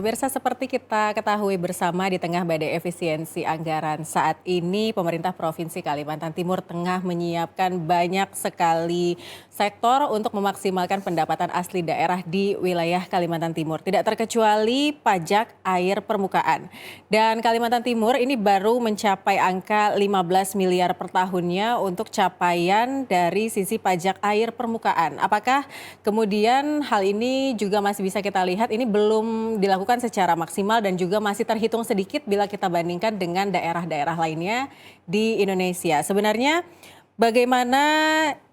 pemirsa, seperti kita ketahui bersama di tengah badai efisiensi anggaran saat ini pemerintah Provinsi Kalimantan Timur tengah menyiapkan banyak sekali sektor untuk memaksimalkan pendapatan asli daerah di wilayah Kalimantan Timur. Tidak terkecuali pajak air permukaan. Dan Kalimantan Timur ini baru mencapai angka 15 miliar per tahunnya untuk capaian dari sisi pajak air permukaan. Apakah kemudian hal ini juga masih bisa kita lihat ini belum dilakukan secara maksimal dan juga masih terhitung sedikit bila kita bandingkan dengan daerah-daerah lainnya di Indonesia. Sebenarnya bagaimana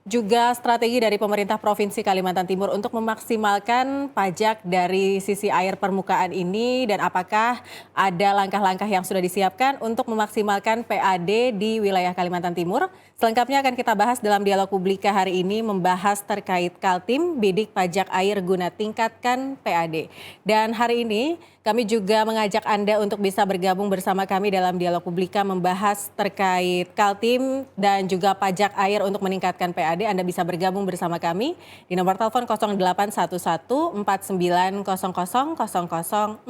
juga strategi dari pemerintah Provinsi Kalimantan Timur untuk memaksimalkan pajak dari sisi air permukaan ini dan apakah ada langkah-langkah yang sudah disiapkan untuk memaksimalkan PAD di wilayah Kalimantan Timur? Selengkapnya akan kita bahas dalam dialog publika hari ini membahas terkait Kaltim bidik pajak air guna tingkatkan PAD. Dan hari ini kami juga mengajak Anda untuk bisa bergabung bersama kami dalam dialog publika membahas terkait Kaltim dan juga pajak air untuk meningkatkan PAD. Anda bisa bergabung bersama kami di nomor telepon 0811 4900 0046.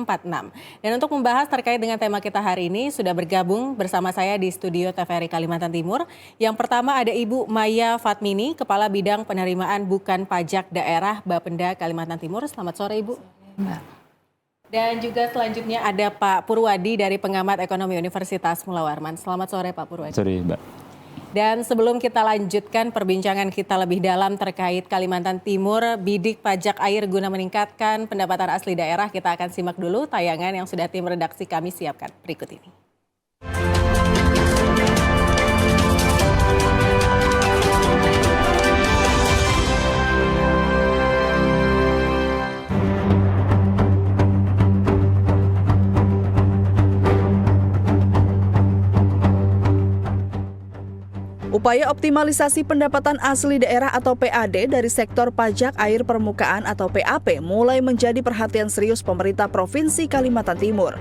Dan untuk membahas terkait dengan tema kita hari ini sudah bergabung bersama saya di studio TVRI Kalimantan Timur. Yang pertama ada Ibu Maya Fatmini, Kepala Bidang Penerimaan Bukan Pajak Daerah Bapenda Kalimantan Timur. Selamat sore Ibu. Mbak. Dan juga selanjutnya ada Pak Purwadi dari Pengamat Ekonomi Universitas Mula Warman. Selamat sore Pak Purwadi. Sore Mbak. Dan sebelum kita lanjutkan perbincangan kita lebih dalam terkait Kalimantan Timur, bidik pajak air guna meningkatkan pendapatan asli daerah, kita akan simak dulu tayangan yang sudah tim redaksi kami siapkan berikut ini. Upaya optimalisasi pendapatan asli daerah atau PAD dari sektor pajak air permukaan atau PAP mulai menjadi perhatian serius pemerintah Provinsi Kalimantan Timur.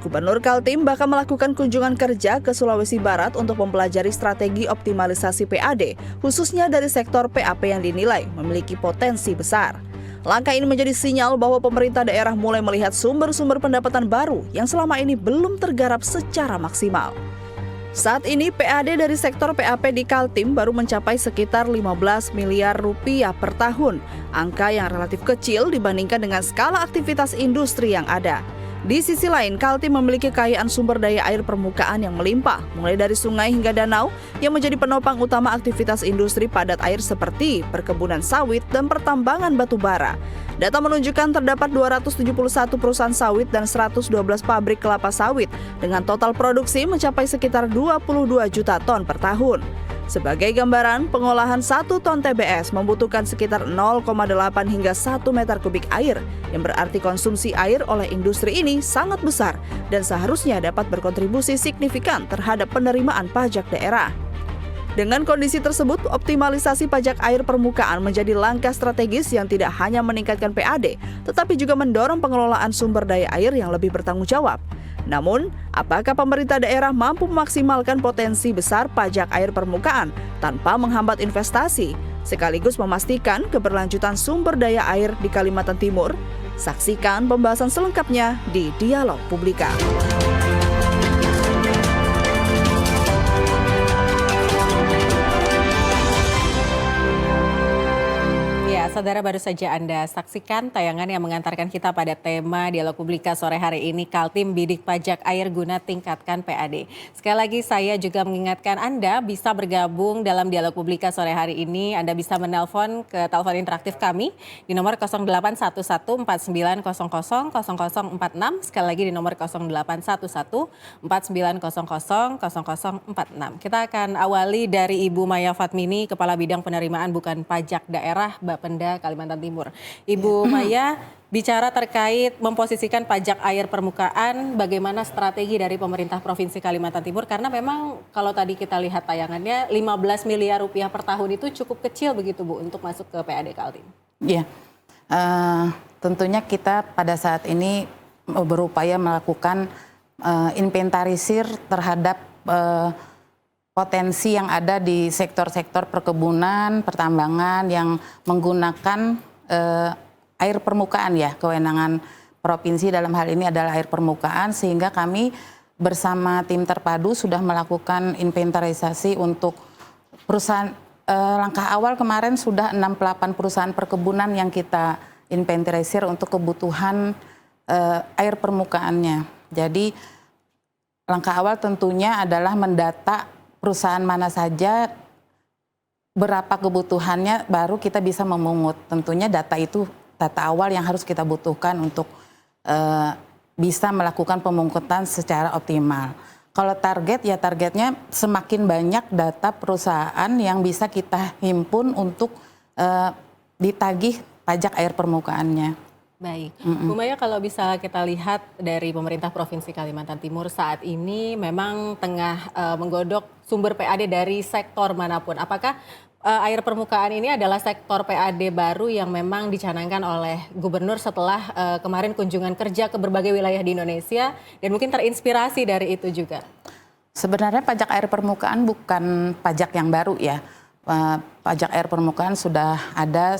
Gubernur Kaltim bahkan melakukan kunjungan kerja ke Sulawesi Barat untuk mempelajari strategi optimalisasi PAD, khususnya dari sektor PAP yang dinilai memiliki potensi besar. Langkah ini menjadi sinyal bahwa pemerintah daerah mulai melihat sumber-sumber pendapatan baru yang selama ini belum tergarap secara maksimal. Saat ini PAD dari sektor PAP di Kaltim baru mencapai sekitar 15 miliar rupiah per tahun, angka yang relatif kecil dibandingkan dengan skala aktivitas industri yang ada. Di sisi lain, Kaltim memiliki kekayaan sumber daya air permukaan yang melimpah, mulai dari sungai hingga danau yang menjadi penopang utama aktivitas industri padat air seperti perkebunan sawit dan pertambangan batu bara. Data menunjukkan terdapat 271 perusahaan sawit dan 112 pabrik kelapa sawit dengan total produksi mencapai sekitar 22 juta ton per tahun. Sebagai gambaran, pengolahan 1 ton TBS membutuhkan sekitar 0,8 hingga 1 meter kubik air, yang berarti konsumsi air oleh industri ini sangat besar dan seharusnya dapat berkontribusi signifikan terhadap penerimaan pajak daerah. Dengan kondisi tersebut, optimalisasi pajak air permukaan menjadi langkah strategis yang tidak hanya meningkatkan PAD, tetapi juga mendorong pengelolaan sumber daya air yang lebih bertanggung jawab. Namun, apakah pemerintah daerah mampu memaksimalkan potensi besar pajak air permukaan tanpa menghambat investasi, sekaligus memastikan keberlanjutan sumber daya air di Kalimantan Timur? Saksikan pembahasan selengkapnya di Dialog Publika. Saudara, baru saja Anda saksikan tayangan yang mengantarkan kita pada tema Dialog Publika sore hari ini, Kaltim bidik pajak air guna tingkatkan PAD. Sekali lagi saya juga mengingatkan Anda bisa bergabung dalam Dialog Publika sore hari ini. Anda bisa menelpon ke telepon interaktif kami di nomor 0811 4900 0046. Sekali lagi di nomor 0811 4900 0046. Kita akan awali dari Ibu Maya Fatmini, Kepala Bidang Penerimaan Bukan Pajak Daerah Bapenda Kalimantan Timur. Ibu Maya, bicara terkait memposisikan pajak air permukaan, bagaimana strategi dari pemerintah Provinsi Kalimantan Timur? Karena memang kalau tadi kita lihat tayangannya 15 miliar rupiah per tahun itu cukup kecil begitu Bu untuk masuk ke PAD Kaltim. Iya, tentunya kita pada saat ini berupaya melakukan inventarisir terhadap potensi yang ada di sektor-sektor perkebunan, pertambangan yang menggunakan air permukaan ya, kewenangan provinsi dalam hal ini adalah air permukaan, sehingga kami bersama tim terpadu sudah melakukan inventarisasi untuk perusahaan. Langkah awal kemarin sudah 68 perusahaan perkebunan yang kita inventarisir untuk kebutuhan air permukaannya. Jadi langkah awal tentunya adalah mendata perusahaan mana saja, berapa kebutuhannya, baru kita bisa memungut. Tentunya data itu data awal yang harus kita butuhkan untuk bisa melakukan pemungutan secara optimal. Kalau target, ya targetnya semakin banyak data perusahaan yang bisa kita himpun untuk ditagih pajak air permukaannya. Baik, Bu Maya, kalau bisa kita lihat dari pemerintah Provinsi Kalimantan Timur saat ini memang tengah menggodok sumber PAD dari sektor manapun. Apakah air permukaan ini adalah sektor PAD baru yang memang dicanangkan oleh Gubernur setelah kemarin kunjungan kerja ke berbagai wilayah di Indonesia dan mungkin terinspirasi dari itu juga? Sebenarnya pajak air permukaan bukan pajak yang baru ya. Pajak air permukaan sudah ada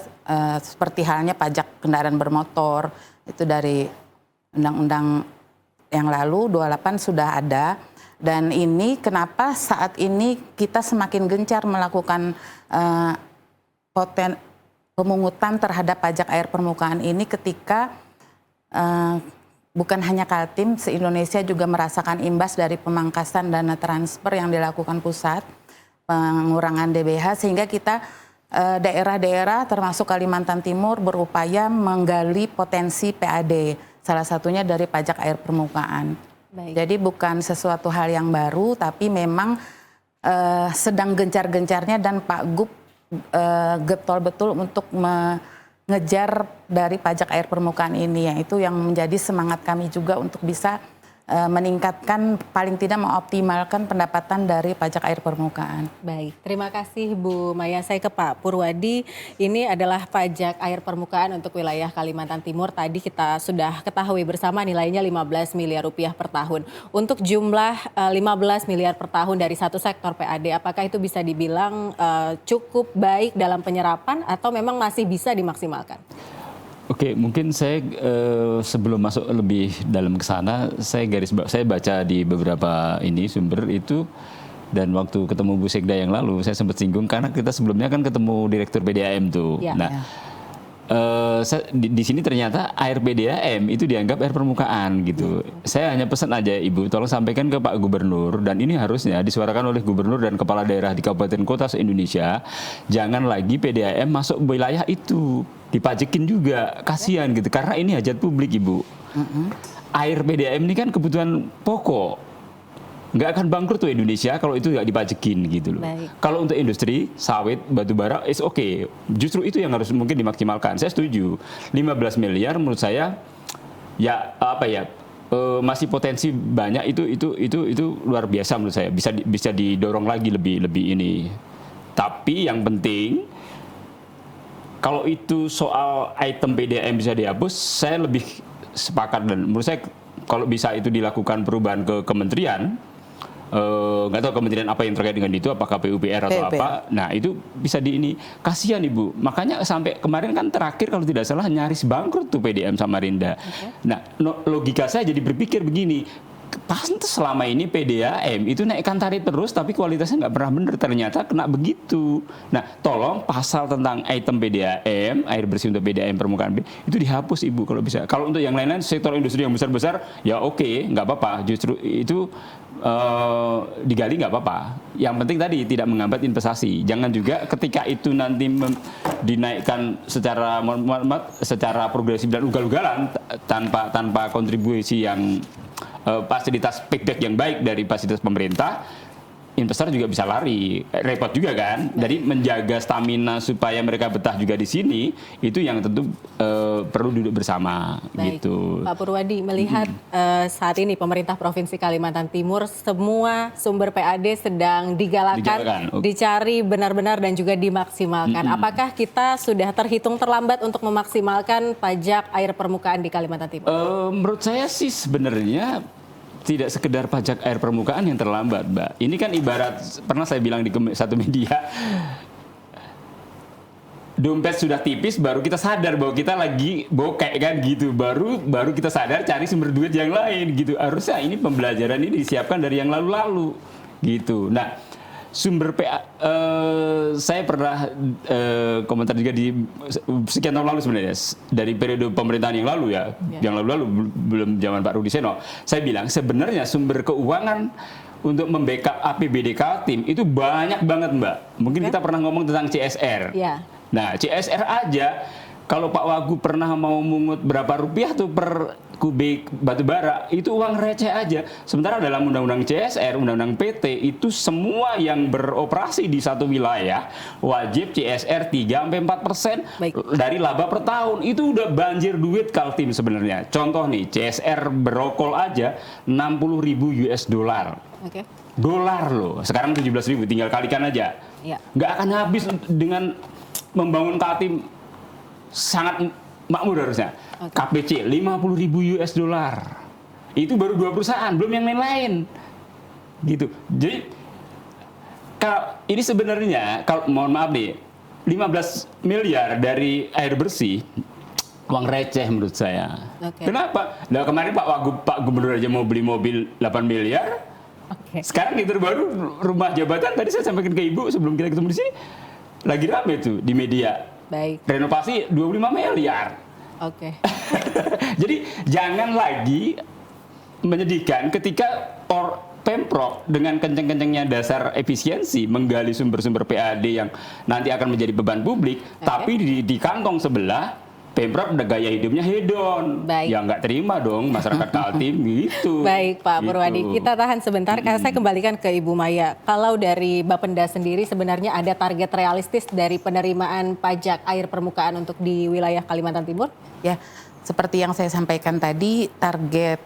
seperti halnya pajak kendaraan bermotor, itu dari undang-undang yang lalu 28 sudah ada. Dan ini kenapa saat ini kita semakin gencar melakukan pemungutan terhadap pajak air permukaan ini ketika bukan hanya Kaltim, se-Indonesia juga merasakan imbas dari pemangkasan dana transfer yang dilakukan pusat, pengurangan DBH, sehingga kita daerah-daerah termasuk Kalimantan Timur berupaya menggali potensi PAD, salah satunya dari pajak air permukaan. Baik. Jadi bukan sesuatu hal yang baru, tapi memang sedang gencar-gencarnya dan Pak Gub getol betul untuk mengejar dari pajak air permukaan ini. Itu yang menjadi semangat kami juga untuk bisa meningkatkan, paling tidak mengoptimalkan pendapatan dari pajak air permukaan. Baik, terima kasih Bu Maya. Saya ke Pak Purwadi. Ini adalah pajak air permukaan untuk wilayah Kalimantan Timur. Tadi kita sudah ketahui bersama nilainya 15 miliar rupiah per tahun. Untuk jumlah 15 miliar per tahun dari satu sektor PAD, apakah itu bisa dibilang cukup baik dalam penyerapan atau memang masih bisa dimaksimalkan? Oke, mungkin saya sebelum masuk lebih dalam ke sana, saya baca di beberapa ini sumber itu, dan waktu ketemu Bu Sekda yang lalu saya sempat singgung karena kita sebelumnya kan ketemu Direktur PDAM tuh. Ya. Nah, di sini ternyata air PDAM itu dianggap air permukaan gitu. Saya hanya pesan aja Ibu, tolong sampaikan ke Pak Gubernur, dan ini harusnya disuarakan oleh Gubernur dan Kepala Daerah di Kabupaten Kota se-Indonesia, jangan lagi PDAM masuk wilayah itu, dipajekin juga, kasihan gitu, karena ini hajat publik Ibu. Air PDAM ini kan kebutuhan pokok. Nggak akan bangkrut tuh Indonesia kalau itu nggak dipajekin gitu loh. Baik. Kalau untuk industri, sawit, batu bara, is oke. Justru itu yang harus mungkin dimaksimalkan. Saya setuju. 15 miliar menurut saya, ya apa ya, masih potensi banyak, itu luar biasa menurut saya. Bisa didorong lagi lebih ini. Tapi yang penting, kalau itu soal item PDAM bisa dihapus, saya lebih sepakat, dan menurut saya kalau bisa itu dilakukan perubahan ke kementerian. Nggak tahu kementerian apa yang terkait dengan itu, apakah PUPR atau apa. Nah itu bisa ini, kasihan Ibu. Makanya sampai kemarin kan terakhir kalau tidak salah nyaris bangkrut tuh PDAM Samarinda. Nah logika saya jadi berpikir begini, pantas selama ini PDAM itu naikkan tarif terus tapi kualitasnya nggak pernah benar, ternyata kena begitu. Nah tolong pasal tentang item PDAM, air bersih untuk PDAM permukaan itu dihapus Ibu kalau bisa. Kalau untuk yang lain-lain sektor industri yang besar-besar ya oke, nggak apa-apa, justru itu digali nggak apa-apa. Yang penting tadi tidak menghambat investasi. Jangan juga ketika itu nanti dinaikkan secara progresif dan ugal-ugalan tanpa kontribusi yang fasilitas payback yang baik dari fasilitas pemerintah, investor juga bisa lari, repot juga kan. Jadi menjaga stamina supaya mereka betah juga di sini, itu yang tentu perlu duduk bersama. Baik. Gitu. Pak Purwadi, melihat saat ini pemerintah Provinsi Kalimantan Timur semua sumber PAD sedang digalakan, dicari benar-benar dan juga dimaksimalkan. Apakah kita sudah terhitung terlambat untuk memaksimalkan pajak air permukaan di Kalimantan Timur? Menurut saya sih sebenarnya tidak sekedar pajak air permukaan yang terlambat, Mbak. Ini kan ibarat, pernah saya bilang di satu media, dompet sudah tipis baru kita sadar bahwa kita lagi bokek kan gitu. Baru kita sadar cari sumber duit yang lain gitu. Harusnya ini pembelajaran ini disiapkan dari yang lalu-lalu gitu. Nah, sumber PA saya pernah komentar juga di sekian tahun lalu sebenarnya dari periode pemerintahan yang lalu ya. Yang lalu-lalu belum zaman Pak Rudi Seno. Saya bilang sebenarnya sumber keuangan untuk membackup APBD Kaltim itu banyak banget Mbak. Mungkin kita pernah ngomong tentang CSR. Nah, CSR aja, kalau Pak Wagub pernah mau mungut berapa rupiah tuh per kubik batu bara, itu uang receh aja. Sementara dalam Undang-Undang CSR, Undang-Undang PT, itu semua yang beroperasi di satu wilayah, wajib CSR 3-4% dari laba per tahun. Itu udah banjir duit Kaltim sebenarnya. Contoh nih, CSR berokol aja 60.000 US dollar. Dolar loh, sekarang 17.000, tinggal kalikan aja. Nggak akan habis dengan membangun Kaltim sangat makmur harusnya. KPC 50.000 US dollar. Itu baru 2 perusahaan, belum yang lain-lain. Gitu. Jadi kalau ini sebenarnya kalau mohon maaf nih, 15 miliar dari air bersih uang receh menurut saya. Kenapa? Nah, kemarin Pak Gubernur aja mau beli mobil 8 miliar. Sekarang itu baru rumah jabatan tadi saya sampaikan ke Ibu sebelum kita ketemu di sini. Lagi rame tuh di media. Renovasi 25 miliar. Jadi jangan lagi menyedihkan ketika Pemprov dengan kenceng-kencengnya dasar efisiensi menggali sumber-sumber PAD yang nanti akan menjadi beban publik, tapi di kantong sebelah Pemprov udah gaya hidupnya hedon. Ya nggak terima dong masyarakat Kaltim gitu. Baik Pak Purwadi, kita tahan sebentar karena saya kembalikan ke Ibu Maya. Kalau dari Bapenda sendiri sebenarnya ada target realistis dari penerimaan pajak air permukaan untuk di wilayah Kalimantan Timur? Ya, seperti yang saya sampaikan tadi, target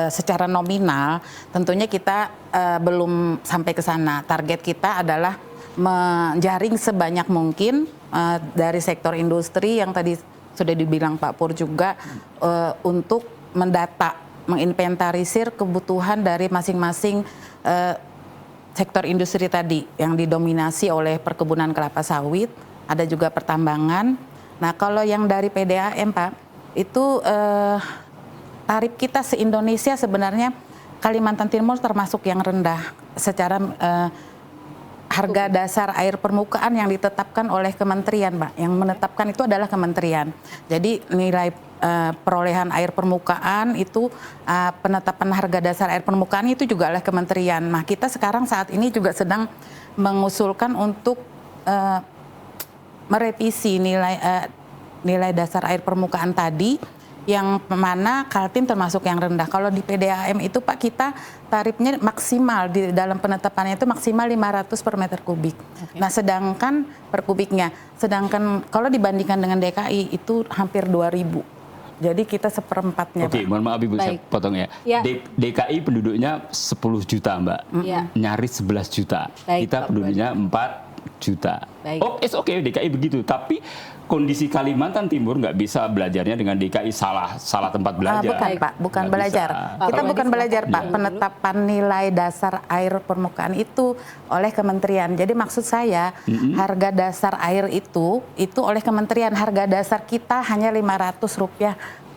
secara nominal tentunya kita belum sampai ke sana. Target kita adalah menjaring sebanyak mungkin dari sektor industri yang tadi sudah dibilang Pak Pur juga untuk mendata, menginventarisir kebutuhan dari masing-masing sektor industri tadi yang didominasi oleh perkebunan kelapa sawit, ada juga pertambangan. Nah, kalau yang dari PDAM Pak, itu tarif kita se-Indonesia sebenarnya Kalimantan Timur termasuk yang rendah secara harga dasar air permukaan yang ditetapkan oleh kementerian, Pak. Yang menetapkan itu adalah kementerian. Jadi nilai perolehan air permukaan itu penetapan harga dasar air permukaan itu juga oleh kementerian. Nah, kita sekarang saat ini juga sedang mengusulkan untuk merevisi nilai dasar air permukaan tadi, yang mana Kaltim termasuk yang rendah. Kalau di PDAM itu Pak, kita tarifnya maksimal di dalam penetapannya itu maksimal 500 per meter kubik. Nah, sedangkan per kubiknya, sedangkan kalau dibandingkan dengan DKI itu hampir 2.000. Jadi kita seperempatnya. Mohon maaf Ibu, saya potong ya. DKI penduduknya 10 juta Mbak, nyaris 11 juta. Kita penduduknya 4 juta. It's okay DKI begitu, tapi kondisi Kalimantan Timur nggak bisa belajarnya dengan DKI salah tempat belajar. Bukan Pak, bukan belajar. Kita bukan belajar Pak. Penetapan nilai dasar air permukaan itu oleh kementerian. Jadi maksud saya harga dasar air itu oleh kementerian, harga dasar kita hanya Rp500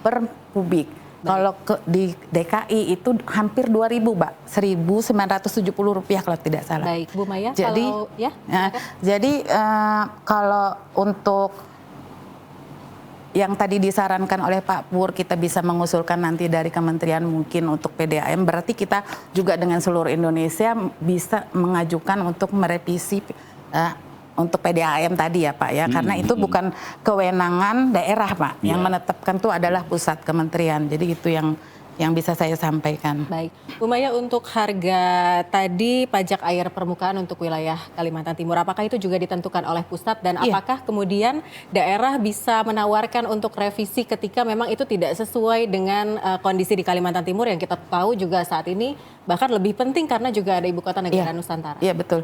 per kubik. Kalau di DKI itu hampir 2.000, Mbak. Rp1.970 kalau tidak salah. Baik, Bu Maya. Jadi, kalau untuk yang tadi disarankan oleh Pak Pur, kita bisa mengusulkan nanti dari kementerian mungkin untuk PDAM, berarti kita juga dengan seluruh Indonesia bisa mengajukan untuk merevisi untuk PDAM tadi ya Pak ya, karena itu bukan kewenangan daerah Pak, yang menetapkan itu adalah pusat kementerian, jadi itu yang bisa saya sampaikan. Baik, Bu Maya, untuk harga tadi pajak air permukaan untuk wilayah Kalimantan Timur, apakah itu juga ditentukan oleh pusat dan apakah kemudian daerah bisa menawarkan untuk revisi ketika memang itu tidak sesuai dengan kondisi di Kalimantan Timur yang kita tahu juga saat ini bahkan lebih penting karena juga ada ibu kota negara Nusantara. Iya betul.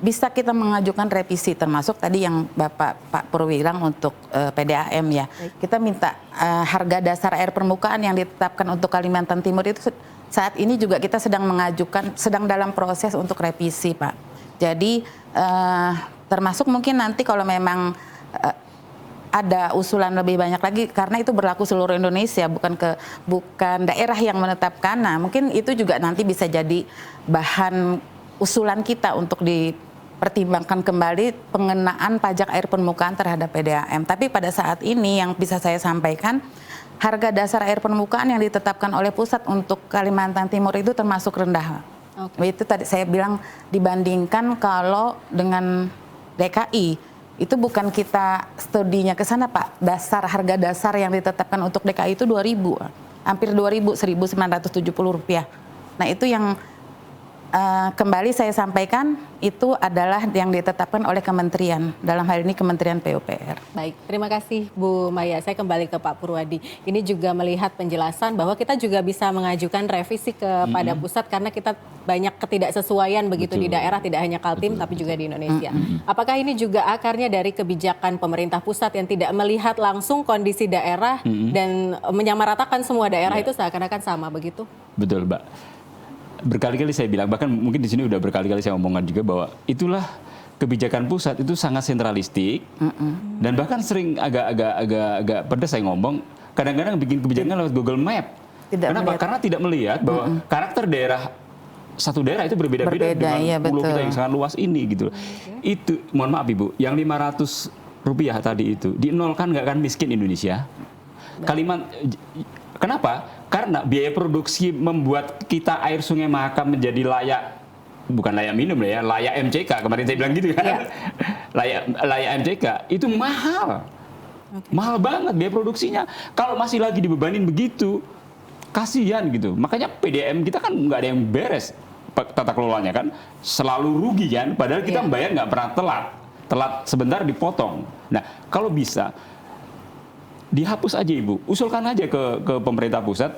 Bisa kita mengajukan revisi termasuk tadi yang Pak Pur bilang untuk PDAM ya. Kita minta harga dasar air permukaan yang ditetapkan untuk Kalimantan Timur itu saat ini juga kita sedang mengajukan, sedang dalam proses untuk revisi Pak. Jadi termasuk mungkin nanti kalau memang ada usulan lebih banyak lagi karena itu berlaku seluruh Indonesia, bukan daerah yang menetapkan. Nah, mungkin itu juga nanti bisa jadi bahan usulan kita untuk dipertimbangkan kembali pengenaan pajak air permukaan terhadap PDAM. Tapi pada saat ini yang bisa saya sampaikan, harga dasar air permukaan yang ditetapkan oleh pusat untuk Kalimantan Timur itu termasuk rendah. Itu tadi saya bilang dibandingkan kalau dengan DKI. Itu bukan kita studinya ke sana, Pak. Harga dasar yang ditetapkan untuk DKI itu 2.000, hampir 2.000, Rp1.970. Nah, itu yang kembali saya sampaikan itu adalah yang ditetapkan oleh kementerian, dalam hal ini Kementerian PUPR. Baik, terima kasih Bu Maya. Saya kembali ke Pak Purwadi. Ini juga melihat penjelasan bahwa kita juga bisa mengajukan revisi kepada pusat karena kita banyak ketidaksesuaian begitu di daerah, tidak hanya Kaltim tapi juga di Indonesia. Apakah ini juga akarnya dari kebijakan pemerintah pusat yang tidak melihat langsung kondisi daerah dan menyamaratakan semua daerah itu seakan-akan sama begitu? Betul, Mbak. Berkali-kali saya bilang, bahkan mungkin di sini udah berkali-kali saya omongkan juga bahwa itulah kebijakan pusat itu sangat sentralistik dan bahkan sering agak pedas saya ngomong, kadang-kadang bikin kebijakan lewat Google Map. Kenapa? Karena tidak melihat bahwa karakter daerah satu daerah itu berbeda-beda dengan pulau kita yang sangat luas ini gitu. Itu mohon maaf Ibu, yang Rp500 tadi itu dinolkan nggak akan miskin Indonesia. Kenapa? Karena biaya produksi membuat kita air Sungai Mahakam menjadi bukan layak minum ya, layak MCK. Kemarin saya bilang gitu kan. Layak MCK itu mahal. Mahal banget biaya produksinya. Kalau masih lagi dibebanin begitu, kasihan gitu. Makanya PDAM kita kan nggak ada yang beres tata kelolanya kan. Selalu rugi kan, padahal kita membayar nggak pernah telat. Telat sebentar dipotong. Nah, kalau bisa dihapus aja Ibu, usulkan aja ke pemerintah pusat,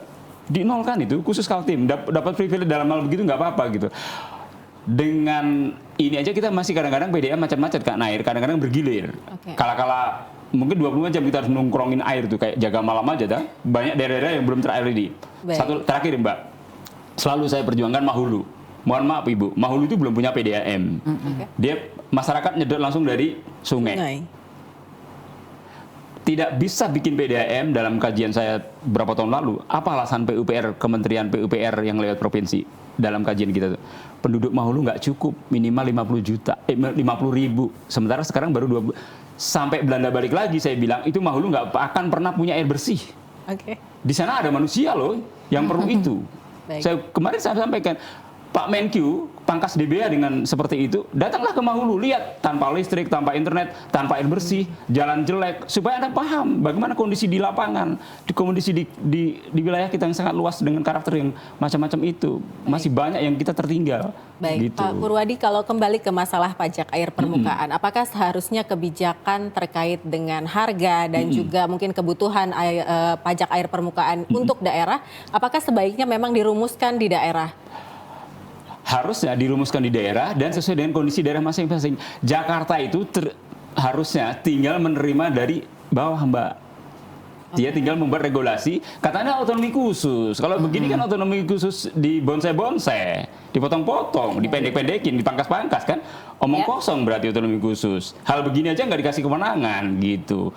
dinolkan itu khusus Kaltim, dapat privilege dalam hal begitu nggak apa-apa gitu. Dengan ini aja kita masih kadang-kadang PDAM macet-macet Kak Nair, kadang-kadang bergilir. Kala-kala mungkin 24 jam kita harus nongkrongin air tuh kayak jaga malam aja dah. Banyak daerah-daerah yang belum ter-LED. Satu terakhir Mbak, selalu saya perjuangkan Mahulu. Mohon maaf Ibu, Mahulu itu belum punya PDAM. Dia masyarakat nyedot langsung dari sungai. Tidak bisa bikin PDAM dalam kajian saya berapa tahun lalu. Apa alasan PUPR, Kementerian PUPR yang lewat provinsi dalam kajian kita? Penduduk Mahulu nggak cukup, minimal 50 ribu. Sementara sekarang baru 20. Sampai Belanda balik lagi saya bilang, itu Mahulu nggak akan pernah punya air bersih. Di sana ada manusia loh yang perlu itu. Kemarin saya sampaikan, Pak Menkyu pangkas DBA dengan seperti itu, datanglah ke Mahulu, lihat tanpa listrik, tanpa internet, tanpa air bersih, jalan jelek, supaya Anda paham bagaimana kondisi di lapangan, kondisi di wilayah kita yang sangat luas dengan karakter yang macam-macam itu. Masih banyak yang kita tertinggal. Baik, gitu. Pak Purwadi, kalau kembali ke masalah pajak air permukaan, apakah seharusnya kebijakan terkait dengan harga dan juga mungkin kebutuhan pajak air permukaan untuk daerah, apakah sebaiknya memang dirumuskan di daerah? Harusnya dirumuskan di daerah dan sesuai dengan kondisi daerah masing-masing. Jakarta itu harusnya tinggal menerima dari bawah Mbak. Dia tinggal membuat regulasi, katanya otonomi khusus. Kalau begini kan otonomi khusus di bonsai-bonsai, dipotong-potong, dipendek-pendekin, dipangkas-pangkas kan. Omong kosong berarti otonomi khusus. Hal begini aja nggak dikasih kewenangan gitu.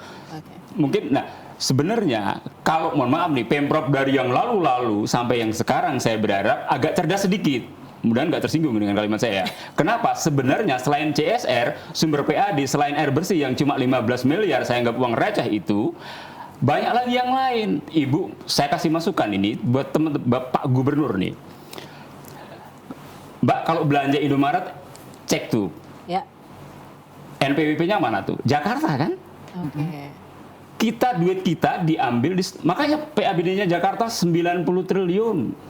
Mungkin, sebenarnya kalau mohon maaf nih, Pemprov dari yang lalu-lalu sampai yang sekarang saya berharap agak cerdas sedikit. Mudah-mudahan nggak tersinggung dengan kalimat saya. Kenapa? Sebenarnya selain CSR, sumber PAD, selain air bersih yang cuma 15 miliar, saya anggap uang receh itu, banyak lagi yang lain. Ibu, saya kasih masukan ini buat teman Bapak Gubernur nih. Mbak, kalau belanja Indomaret, cek tuh. NPWP-nya mana tuh? Jakarta kan? Duit kita diambil, makanya PABD-nya Jakarta 90 triliun.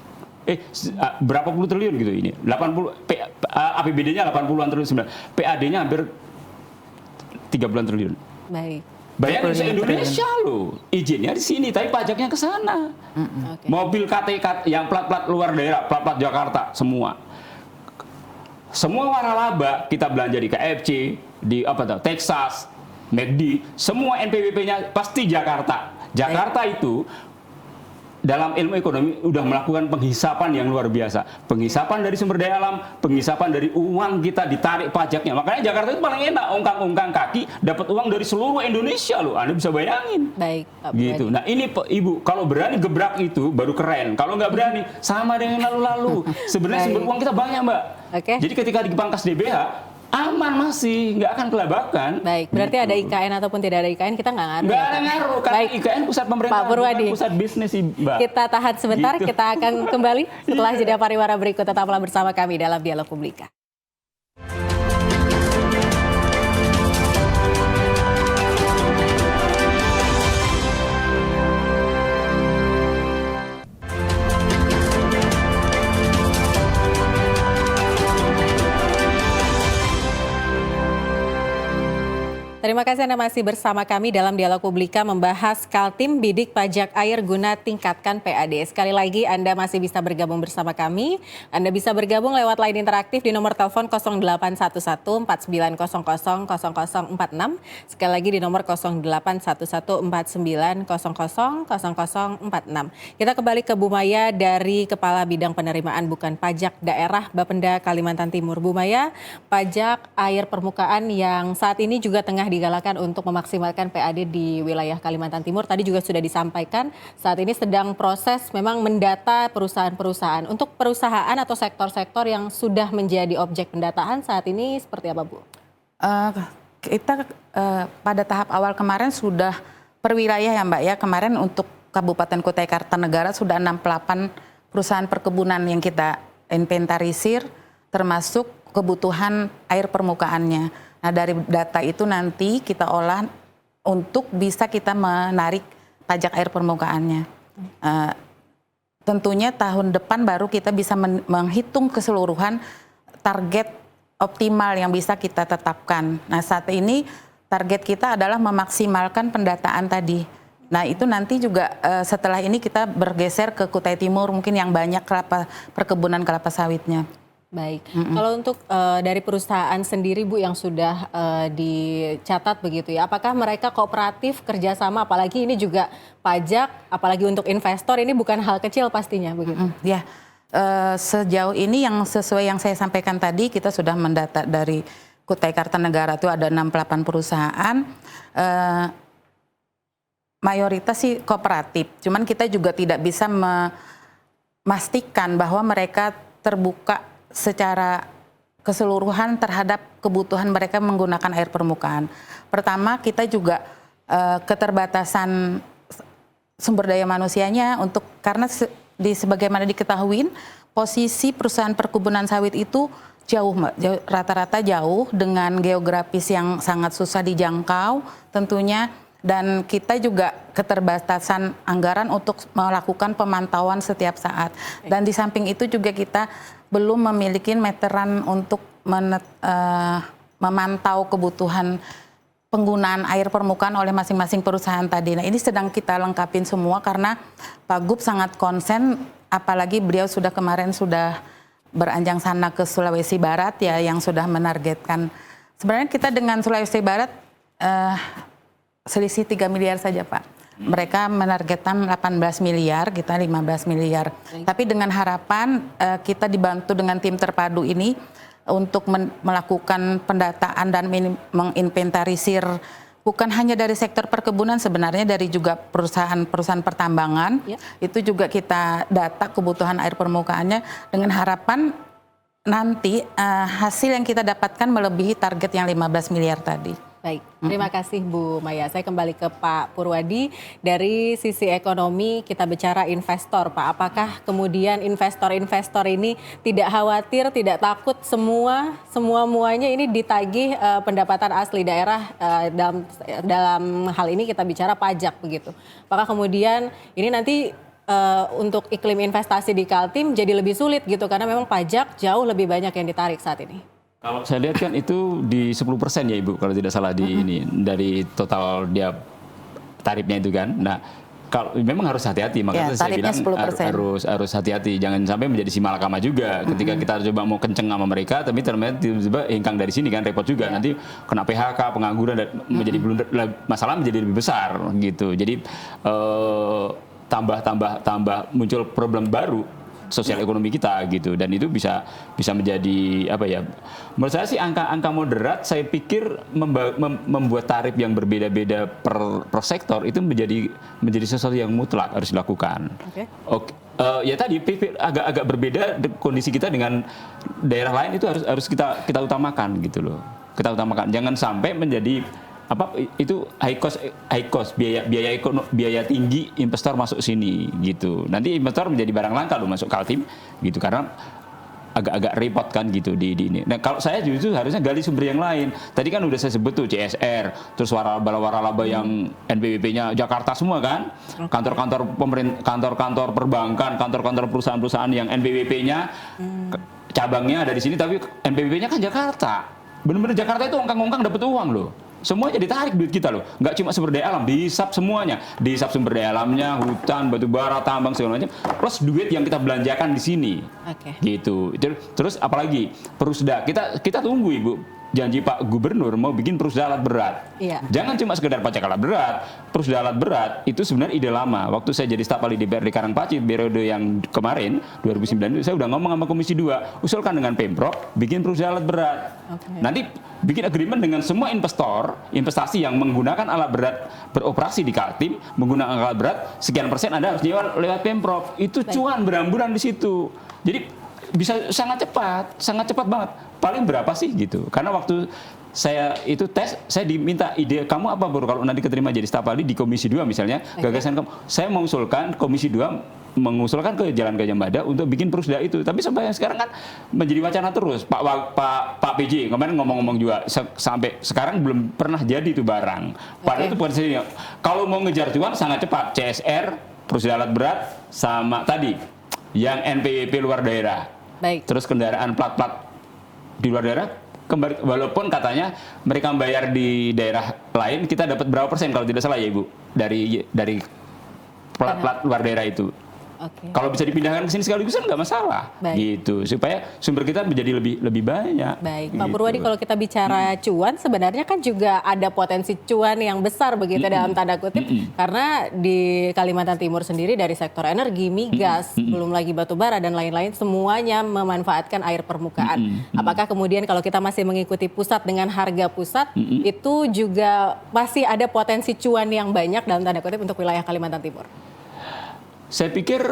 Berapa puluh triliun gitu ini? 80 APBD-nya 80-an triliun, PAD-nya hampir 30-an triliun. Baik. Bayangin se-Indonesia loh, izinnya di sini, tapi pajaknya ke sana. Mobil KT yang plat-plat luar daerah, plat-plat Jakarta, semua. Semua waralaba kita belanja di KFC, di Texas, McD, semua NPWP-nya pasti Jakarta. Jakarta itu dalam ilmu ekonomi udah melakukan penghisapan yang luar biasa. Penghisapan dari sumber daya alam, penghisapan dari uang kita ditarik pajaknya. Makanya Jakarta itu paling enak, ongkang-ongkang kaki dapat uang dari seluruh Indonesia loh. Anda bisa bayangin. Baik, Pak Gitu. Purwadi. Nah ini Ibu, kalau berani gebrak itu baru keren. Kalau nggak berani, sama dengan lalu-lalu. Sebenarnya sumber uang kita banyak, Mbak. Oke. Jadi ketika dipangkas DBH, aman masih, nggak akan kelabakan. Baik, berarti ada IKN ataupun tidak ada IKN kita nggak ngaruh. Nggak ya, ada Pak? ngaruh, karena Baik, IKN pusat pemerintah, Pak Purwadi. bukan pusat bisnis sih, Mbak. Kita tahan sebentar, Gitu. kita akan kembali setelah jeda pariwara berikut. Tetaplah bersama kami dalam Dialog Publika. Terima kasih Anda masih bersama kami dalam Dialog Publika membahas Kaltim Bidik Pajak Air guna tingkatkan PAD. Sekali lagi Anda masih bisa bergabung bersama kami. Anda bisa bergabung lewat line interaktif di nomor telepon 0811 4900 0046. Sekali lagi di nomor 0811 4900 0046. Kita kembali ke Bu Maya dari Kepala Bidang Penerimaan Bukan Pajak Daerah Bapenda Kalimantan Timur. Bu Maya, pajak air permukaan yang saat ini juga tengah digalakan untuk memaksimalkan PAD di wilayah Kalimantan Timur. Tadi juga sudah disampaikan saat ini sedang proses memang mendata perusahaan-perusahaan. Untuk perusahaan atau sektor-sektor yang sudah menjadi objek pendataan saat ini seperti apa, Bu? Kita pada tahap awal kemarin sudah per wilayah ya Mbak ya. Kemarin untuk Kabupaten Kutai Kartanegara sudah 68 perusahaan perkebunan yang kita inventarisir termasuk kebutuhan air permukaannya. Nah dari data itu nanti kita olah untuk bisa kita menarik pajak air permukaannya. Tentunya tahun depan baru kita bisa menghitung keseluruhan target optimal yang bisa kita tetapkan. Nah saat ini target kita adalah memaksimalkan pendataan tadi. Nah itu nanti juga setelah ini kita bergeser ke Kutai Timur mungkin yang banyak perkebunan kelapa sawitnya. Baik, kalau untuk dari perusahaan sendiri Bu yang sudah dicatat begitu ya, apakah mereka kooperatif kerjasama, apalagi ini juga pajak, apalagi untuk investor ini bukan hal kecil pastinya begitu? Ya, sejauh ini yang sesuai yang saya sampaikan tadi kita sudah mendata dari Kutai Kartanegara itu ada 68 perusahaan, mayoritas sih kooperatif, cuman kita juga tidak bisa memastikan bahwa mereka terbuka secara keseluruhan terhadap kebutuhan mereka menggunakan air permukaan. Pertama, kita juga keterbatasan sumber daya manusianya karena sebagaimana diketahui posisi perusahaan perkebunan sawit itu jauh, rata-rata jauh dengan geografis yang sangat susah dijangkau tentunya. Dan kita juga keterbatasan anggaran untuk melakukan pemantauan setiap saat. Dan di samping itu juga kita belum memiliki meteran untuk memantau kebutuhan penggunaan air permukaan oleh masing-masing perusahaan tadi. Nah ini sedang kita lengkapin semua karena Pak Gub sangat konsen, apalagi beliau kemarin sudah beranjang sana ke Sulawesi Barat ya yang sudah menargetkan. Sebenarnya kita dengan Sulawesi Barat selisih 3 miliar saja Pak. Mereka menargetkan 18 miliar, kita 15 miliar. Tapi dengan harapan kita dibantu dengan tim terpadu ini untuk melakukan pendataan dan menginventarisir bukan hanya dari sektor perkebunan, sebenarnya dari juga perusahaan-perusahaan pertambangan. Ya. Itu juga kita data kebutuhan air permukaannya dengan harapan nanti hasil yang kita dapatkan melebihi target yang 15 miliar tadi. Baik, terima kasih Bu Maya. Saya kembali ke Pak Purwadi. Dari sisi ekonomi kita bicara investor Pak. Apakah kemudian investor-investor ini tidak khawatir, tidak takut semuanya ini ditagih pendapatan asli daerah dalam hal ini kita bicara pajak begitu. Apakah kemudian ini nanti untuk iklim investasi di Kaltim jadi lebih sulit gitu karena memang pajak jauh lebih banyak yang ditarik saat ini? Kalau saya lihat kan itu di 10% ya Ibu, kalau tidak salah ini dari total dia tarifnya itu kan. Nah, kalau memang harus hati-hati, makanya saya bilang harus hati-hati, jangan sampai menjadi si malakama juga. Ketika kita coba mau kenceng sama mereka, tapi ternyata tiba-tiba hengkang dari sini kan repot juga. Nanti kena PHK, pengangguran dan menjadi masalah menjadi lebih besar gitu. Jadi tambah muncul problem baru sosial ekonomi kita gitu, dan itu bisa menjadi apa ya, menurut saya sih angka moderat saya pikir membuat tarif yang berbeda-beda per sektor itu menjadi sesuatu yang mutlak harus dilakukan. Oke. Ya tadi agak berbeda kondisi kita dengan daerah lain, itu harus kita utamakan gitu loh, kita utamakan, jangan sampai menjadi itu high cost biaya tinggi investor masuk sini gitu. Nanti investor menjadi barang langka loh masuk Kaltim gitu, karena agak repot kan gitu di ini. Nah, kalau saya justru harusnya gali sumber yang lain. Tadi kan udah saya sebut tuh CSR, terus waralaba yang NPWP-nya Jakarta semua kan. Kantor-kantor kantor-kantor perbankan, kantor-kantor perusahaan-perusahaan yang NPWP-nya cabangnya ada di sini tapi NPWP-nya kan Jakarta. Benar-benar Jakarta itu ongkang-ongkang dapat uang loh. Semuanya ditarik duit kita loh, nggak cuma sumber daya alam, dihisap semuanya, dihisap sumber daya alamnya, hutan, batu bara, tambang segala macam, plus duit yang kita belanjakan di sini, gitu. Terus apalagi Perusda, kita tunggu Ibu janji Pak Gubernur mau bikin Perusda alat berat. Iya. Jangan cuma sekedar pajak alat berat, Perusda alat berat itu sebenarnya ide lama. Waktu saya jadi staf ahli DPRD Karangpaci periode yang kemarin 2009 itu saya udah ngomong sama Komisi 2, usulkan dengan Pemprov bikin Perusda alat berat. Nanti bikin agreement dengan semua investasi yang menggunakan alat berat beroperasi di Kaltim, menggunakan alat berat sekian persen Anda harus nyewa lewat Pemprov. Itu cuan beramburan di situ. Jadi bisa sangat cepat banget. Paling berapa sih gitu? Karena waktu saya itu tes, saya diminta ide kamu apa Bro kalau nanti keterima jadi staf ahli di Komisi 2 misalnya, gagasan kamu. Saya mengusulkan Komisi 2 mengusulkan ke Jalan Gajah Mada untuk bikin Perusda itu. Tapi sampai sekarang kan menjadi wacana terus. Pak PJ kemarin ngomong-ngomong juga sampai sekarang belum pernah jadi itu barang. Padahal itu bukan sini. Kalau mau ngejar cuan sangat cepat. CSR, Perusda alat berat, sama tadi yang NPWP luar daerah. Terus kendaraan plat-plat di luar daerah, walaupun katanya mereka bayar di daerah lain, kita dapat berapa persen kalau tidak salah ya Ibu dari plat-plat luar daerah itu. Kalau bisa dipindahkan ke sini sekaligus kan nggak masalah, gitu, supaya sumber kita menjadi lebih banyak. Baik, gitu. Pak Purwadi, kalau kita bicara cuan, sebenarnya kan juga ada potensi cuan yang besar begitu dalam tanda kutip, karena di Kalimantan Timur sendiri dari sektor energi, migas, belum lagi batu bara dan lain-lain, semuanya memanfaatkan air permukaan. Apakah kemudian kalau kita masih mengikuti pusat dengan harga pusat, itu juga masih ada potensi cuan yang banyak dalam tanda kutip untuk wilayah Kalimantan Timur? Saya pikir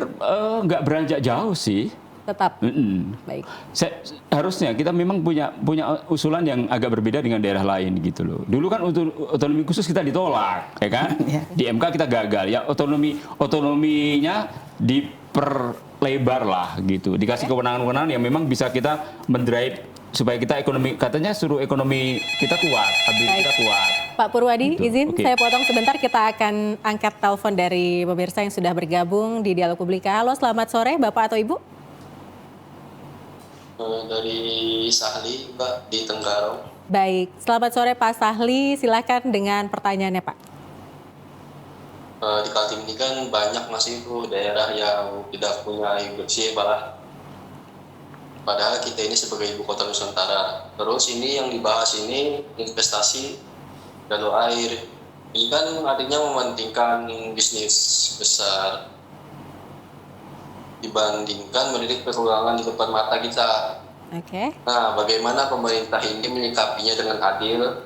nggak beranjak jauh sih. Tetap. Baik. Harusnya kita memang punya usulan yang agak berbeda dengan daerah lain gitu loh. Dulu kan otonomi khusus kita ditolak, ya kan? Di MK kita gagal. Ya otonominya diperlebar lah gitu. Dikasih kewenangan-kewenangan yang memang bisa kita mendrive supaya kita ekonomi, katanya suruh ekonomi kita kuat, stabilitas kita kuat. Pak Purwadi, izin saya potong sebentar, kita akan angkat telepon dari pemirsa yang sudah bergabung di Dialog Publika. Halo, selamat sore Bapak atau Ibu? Dari Sahli, Mbak, di Tenggarong. Baik, selamat sore Pak Sahli, silakan dengan pertanyaannya Pak. Di Kaltim ini kan banyak masih itu daerah yang tidak punya air bersih, Pak. Padahal kita ini sebagai ibu kota Nusantara. Terus ini yang dibahas ini investasi danau air. Ini kan artinya mementingkan bisnis besar dibandingkan melirik peluang di depan mata kita. Nah, bagaimana pemerintah ini menyikapinya dengan adil?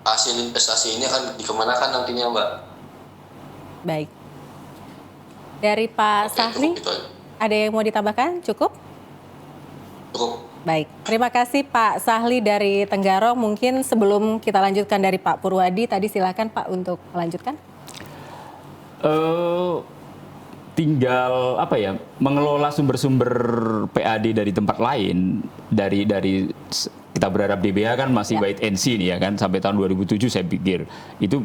Hasil investasi ini akan dikemanakan nantinya, Mbak? Baik. Dari Pak Sahli, ada yang mau ditambahkan? Cukup? Baik, terima kasih Pak Sahli dari Tenggarong. Mungkin sebelum kita lanjutkan dari Pak Purwadi, tadi silakan Pak untuk melanjutkan. Tinggal mengelola sumber-sumber PAD dari tempat lain, dari kita berharap DBH kan masih wait and see nih ya kan, sampai tahun 2007 saya pikir itu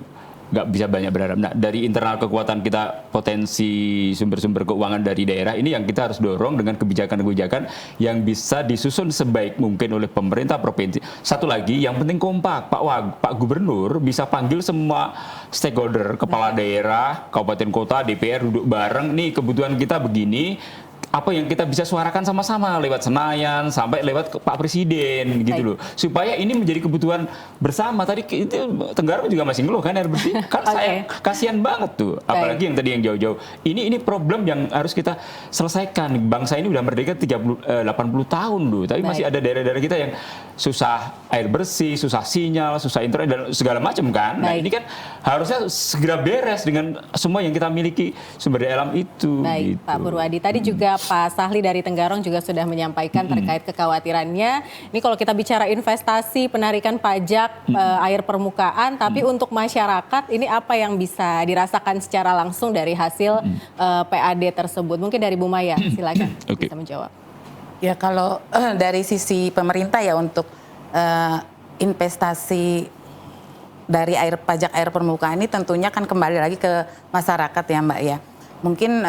nggak bisa banyak berharap. Nah, dari internal kekuatan kita, potensi sumber-sumber keuangan dari daerah ini yang kita harus dorong dengan kebijakan-kebijakan yang bisa disusun sebaik mungkin oleh pemerintah provinsi. Satu lagi, yang penting kompak. Pak Gubernur bisa panggil semua stakeholder, kepala daerah, kabupaten kota, DPR duduk bareng. Nih kebutuhan kita begini. apa yang kita bisa suarakan sama-sama lewat Senayan sampai lewat ke Pak Presiden gitu loh, supaya ini menjadi kebutuhan bersama. Tadi itu Tenggarong juga masih ngeluh kan air bersih, kan saya kasihan banget tuh, apalagi yang tadi yang jauh-jauh. Ini problem yang harus kita selesaikan. Bangsa ini udah merdeka 80 tahun loh, tapi masih ada daerah-daerah kita yang susah air bersih, susah sinyal, susah internet dan segala macam kan. Nah ini kan harusnya segera beres dengan semua yang kita miliki sumber daya alam itu. Baik, gitu. Pak Purwadi. Tadi juga Pak Sahli dari Tenggarong juga sudah menyampaikan terkait kekhawatirannya. Ini kalau kita bicara investasi, penarikan pajak air permukaan, tapi untuk masyarakat ini apa yang bisa dirasakan secara langsung dari hasil PAD tersebut? Mungkin dari Bu Maya, silakan bisa menjawab. Ya kalau dari sisi pemerintah ya untuk investasi dari pajak air permukaan ini tentunya kan kembali lagi ke masyarakat ya Mbak ya. Mungkin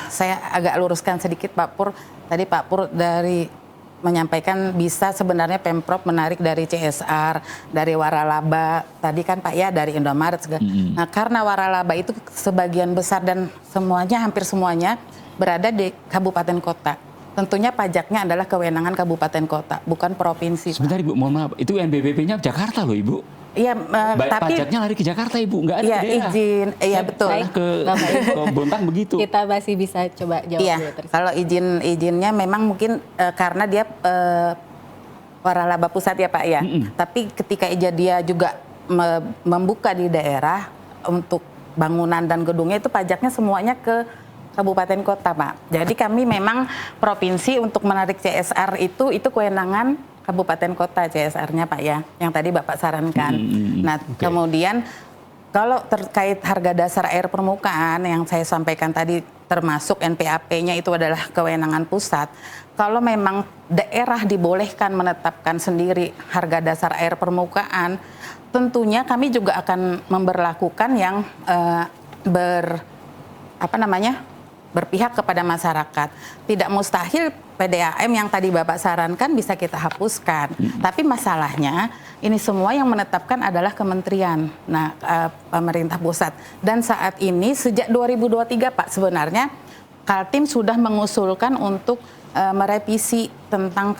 saya agak luruskan sedikit Pak Pur. Tadi Pak Pur menyampaikan bisa sebenarnya Pemprov menarik dari CSR, dari waralaba, tadi kan Pak ya dari Indomaret. Nah karena waralaba itu sebagian besar dan hampir semuanya berada di kabupaten kota. Tentunya pajaknya adalah kewenangan kabupaten kota, bukan provinsi. Sebentar Ibu, mohon maaf, itu NBWP-nya Jakarta loh Ibu. Iya, tapi pajaknya lari ke Jakarta Ibu, nggak ada ya, daerah. izin, iya betul. Ke Bontang begitu. Kita masih bisa coba jawab dulu. Kalau izinnya memang mungkin karena dia waralaba pusat ya Pak ya. Tapi ketika dia juga membuka di daerah untuk bangunan dan gedungnya itu pajaknya semuanya ke kabupaten kota Pak. Jadi kami memang provinsi untuk menarik CSR itu kewenangan kabupaten kota CSR-nya Pak ya, yang tadi Bapak sarankan. Nah kemudian kalau terkait harga dasar air permukaan yang saya sampaikan tadi termasuk NPAP-nya itu adalah kewenangan pusat. Kalau memang daerah dibolehkan menetapkan sendiri harga dasar air permukaan, tentunya kami juga akan memberlakukan yang berpihak kepada masyarakat. Tidak mustahil PDAM yang tadi Bapak sarankan bisa kita hapuskan. Tapi masalahnya ini semua yang menetapkan adalah kementerian, pemerintah pusat. Dan saat ini sejak 2023 Pak sebenarnya Kaltim sudah mengusulkan untuk merevisi tentang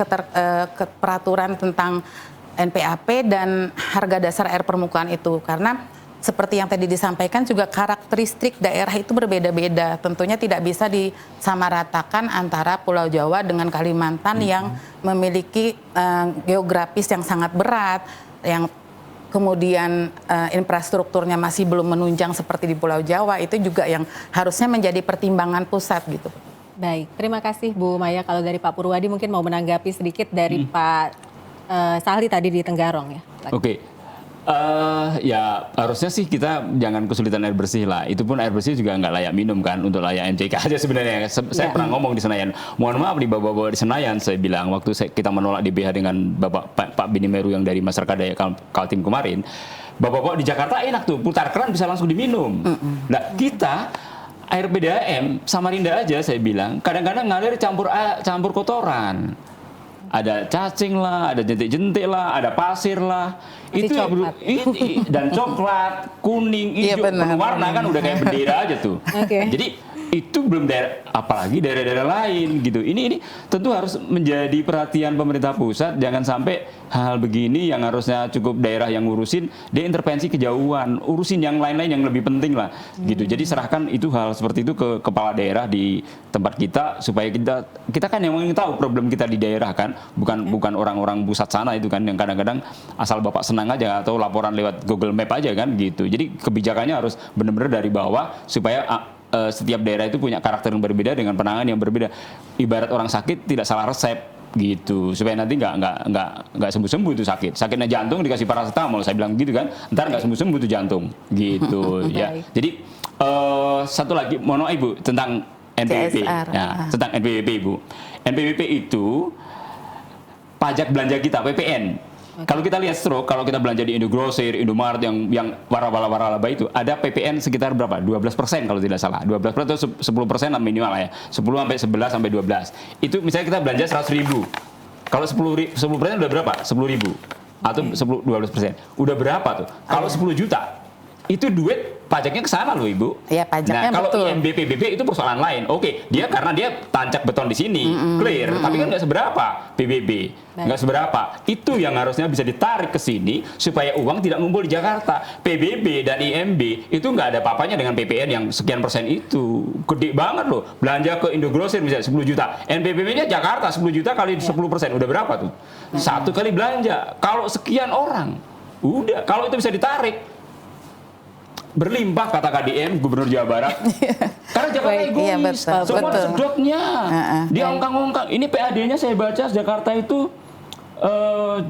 peraturan tentang NPAP dan harga dasar air permukaan itu. Karena seperti yang tadi disampaikan juga karakteristik daerah itu berbeda-beda. Tentunya tidak bisa disamaratakan antara Pulau Jawa dengan Kalimantan yang memiliki geografis yang sangat berat, yang kemudian infrastrukturnya masih belum menunjang seperti di Pulau Jawa. Itu juga yang harusnya menjadi pertimbangan pusat gitu. Baik, terima kasih Bu Maya. Kalau dari Pak Purwadi mungkin mau menanggapi sedikit dari Pak Sahli tadi di Tenggarong ya. Oke. Ya harusnya sih kita jangan kesulitan air bersih lah. Itu pun air bersih juga nggak layak minum kan, untuk layak MCK aja sebenarnya. Saya pernah ngomong di Senayan. Mohon maaf di bapak-bapak di Senayan, saya bilang waktu kita menolak DBH dengan Pak Bini Meru yang dari masyarakat daya Kaltim kemarin. Bapak-bapak di Jakarta enak tuh, putar keran bisa langsung diminum. Nah kita air PDAM Samarinda aja saya bilang kadang-kadang ngalir campur kotoran. Ada cacing lah, ada jentik-jentik lah, ada pasir lah. Masih itu coklat. dan coklat, kuning, hijau, penuh warna kan udah kayak bendera aja tuh. Jadi itu belum apalagi daerah-daerah lain gitu. Ini tentu harus menjadi perhatian pemerintah pusat. Jangan sampai hal begini yang harusnya cukup daerah yang ngurusin, dia intervensi kejauhan, urusin yang lain-lain yang lebih penting lah gitu. Jadi serahkan itu hal seperti itu ke kepala daerah di tempat kita supaya kita kan yang ingin tahu problem kita di daerah kan, bukan orang-orang pusat sana itu kan yang kadang-kadang asal Bapak senang aja atau laporan lewat Google Map aja kan gitu. Jadi kebijakannya harus benar-benar dari bawah supaya setiap daerah itu punya karakter yang berbeda dengan penanganan yang berbeda. Ibarat orang sakit tidak salah resep gitu, supaya nanti nggak sembuh-sembuh itu sakitnya jantung dikasih paracetamol, saya bilang gitu kan, ntar nggak sembuh-sembuh itu jantung gitu ya. Jadi satu lagi mohon maaf Ibu tentang NPWP ya, tentang NPWP Ibu. NPWP itu pajak belanja kita PPN. Kalau kita lihat kalau kita belanja di Indogrosir, Indomaret yang waralaba itu ada PPN sekitar berapa? 12% kalau tidak salah. 12% atau 10% minimal lah ya. 10 sampai 11 sampai 12. Itu misalnya kita belanja 100.000. Kalau 10% udah berapa? 10.000 atau 12%. Udah berapa tuh? Kalau 10 juta itu duit pajaknya ke sana loh Ibu. Ya, pajaknya nah, kalau betul. IMB PBB itu persoalan lain. Oke, dia karena dia tancap beton di sini, clear. Tapi kan nggak seberapa PBB, nggak seberapa. Itu yang harusnya bisa ditarik ke sini supaya uang tidak ngumpul di Jakarta. PBB dan IMB itu nggak ada apa-apanya dengan PPN yang sekian persen itu. Gede banget loh. Belanja ke Indogrosir misalnya 10 juta. NPWP-nya Jakarta 10 juta kali 10%. Udah berapa tuh? Satu kali belanja. Kalau sekian orang, udah. Kalau itu bisa ditarik, berlimpah kata KDM Gubernur Jawa Barat. Karena Jakarta egois. Iya, betul, Semua betul. sedotnya. Diongkang-ongkang. Ini PAD-nya saya baca Jakarta itu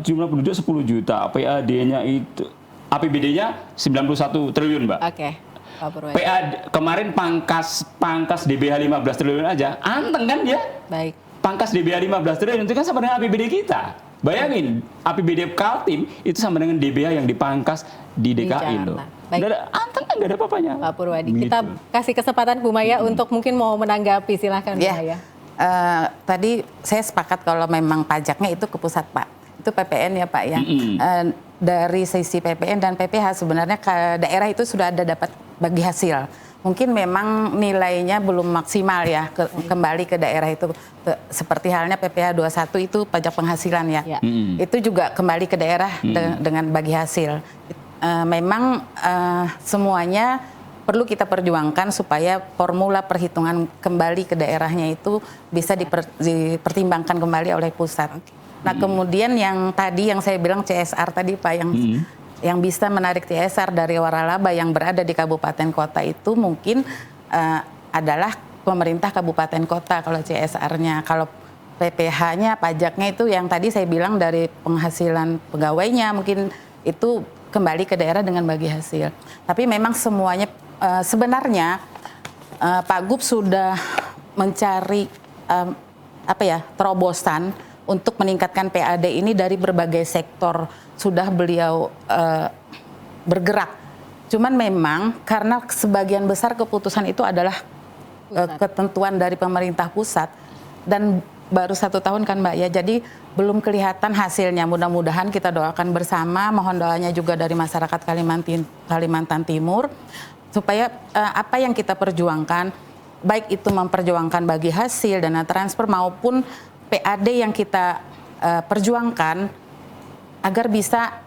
jumlah penduduk 10 juta. PAD-nya itu APBD-nya 91 triliun, Mbak. Oke, Pak Purwadi. PAD kemarin pangkas DBH 15 triliun aja. Anteng kan dia? Baik. Pangkas DBH 15 triliun itu kan sama dengan APBD kita. Bayangin, APBD Kaltim itu sama dengan DBH yang dipangkas di DKI loh. Jakarta. Baik. Nggak ada, anteng kan nggak ada apa-apanya. Pak Purwadi, Gitu. kita kasih kesempatan Bu Maya untuk mungkin mau menanggapi, silahkan Bu Ya, Maya. tadi saya sepakat kalau memang pajaknya itu ke pusat Pak, itu PPN ya Pak ya. Dari sisi PPN dan PPH sebenarnya ke daerah itu sudah ada dapat bagi hasil. Mungkin memang nilainya belum maksimal ya kembali ke daerah itu. Seperti halnya PPH 21 itu pajak penghasilan ya. Ya. Itu juga kembali ke daerah dengan bagi hasil. Memang semuanya perlu kita perjuangkan supaya formula perhitungan kembali ke daerahnya itu bisa dipertimbangkan kembali oleh pusat. Nah, kemudian yang tadi yang saya bilang CSR tadi Pak, yang bisa menarik CSR dari waralaba yang berada di kabupaten kota itu mungkin adalah pemerintah kabupaten kota kalau CSR-nya. Kalau PPH-nya, pajaknya itu yang tadi saya bilang dari penghasilan pegawainya mungkin itu kembali ke daerah dengan bagi hasil. Tapi memang semuanya sebenarnya Pak Gub sudah mencari terobosan untuk meningkatkan PAD ini dari berbagai sektor. Sudah beliau bergerak. Cuman memang karena sebagian besar keputusan itu adalah ketentuan dari pemerintah pusat dan baru 1 tahun kan Mbak ya, jadi belum kelihatan hasilnya. Mudah-mudahan kita doakan bersama, mohon doanya juga dari masyarakat Kalimantan Timur supaya apa yang kita perjuangkan, baik itu memperjuangkan bagi hasil, dana transfer maupun PAD yang kita perjuangkan agar bisa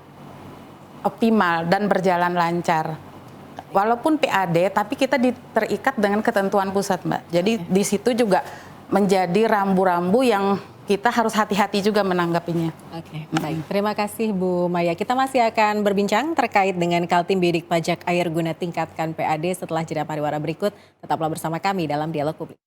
optimal dan berjalan lancar. Walaupun PAD, tapi kita terikat dengan ketentuan pusat, Mbak. Jadi di situ juga menjadi rambu-rambu yang kita harus hati-hati juga menanggapinya. Oke, baik. Terima kasih Bu Maya. Kita masih akan berbincang terkait dengan Kaltim Bidik Pajak Air guna tingkatkan PAD setelah jeda pariwara berikut. Tetaplah bersama kami dalam Dialog Publik.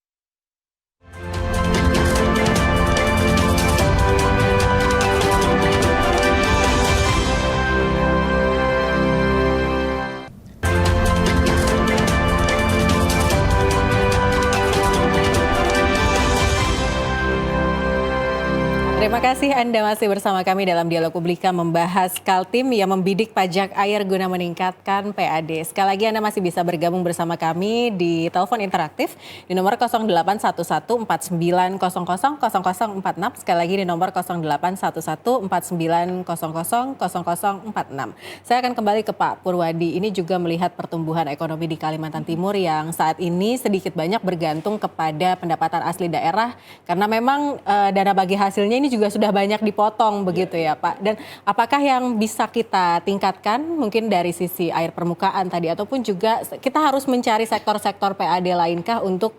Terima kasih Anda masih bersama kami dalam Dialog Publika membahas Kaltim yang membidik pajak air guna meningkatkan PAD. Sekali lagi Anda masih bisa bergabung bersama kami di telepon interaktif di nomor 081149000046. Sekali lagi di nomor 081149000046. Saya akan kembali ke Pak Purwadi. Ini juga melihat pertumbuhan ekonomi di Kalimantan Timur yang saat ini sedikit banyak bergantung kepada pendapatan asli daerah karena memang dana bagi hasilnya ini juga sudah banyak dipotong begitu ya Pak. Dan apakah yang bisa kita tingkatkan mungkin dari sisi air permukaan tadi ataupun juga kita harus mencari sektor-sektor PAD lainkah untuk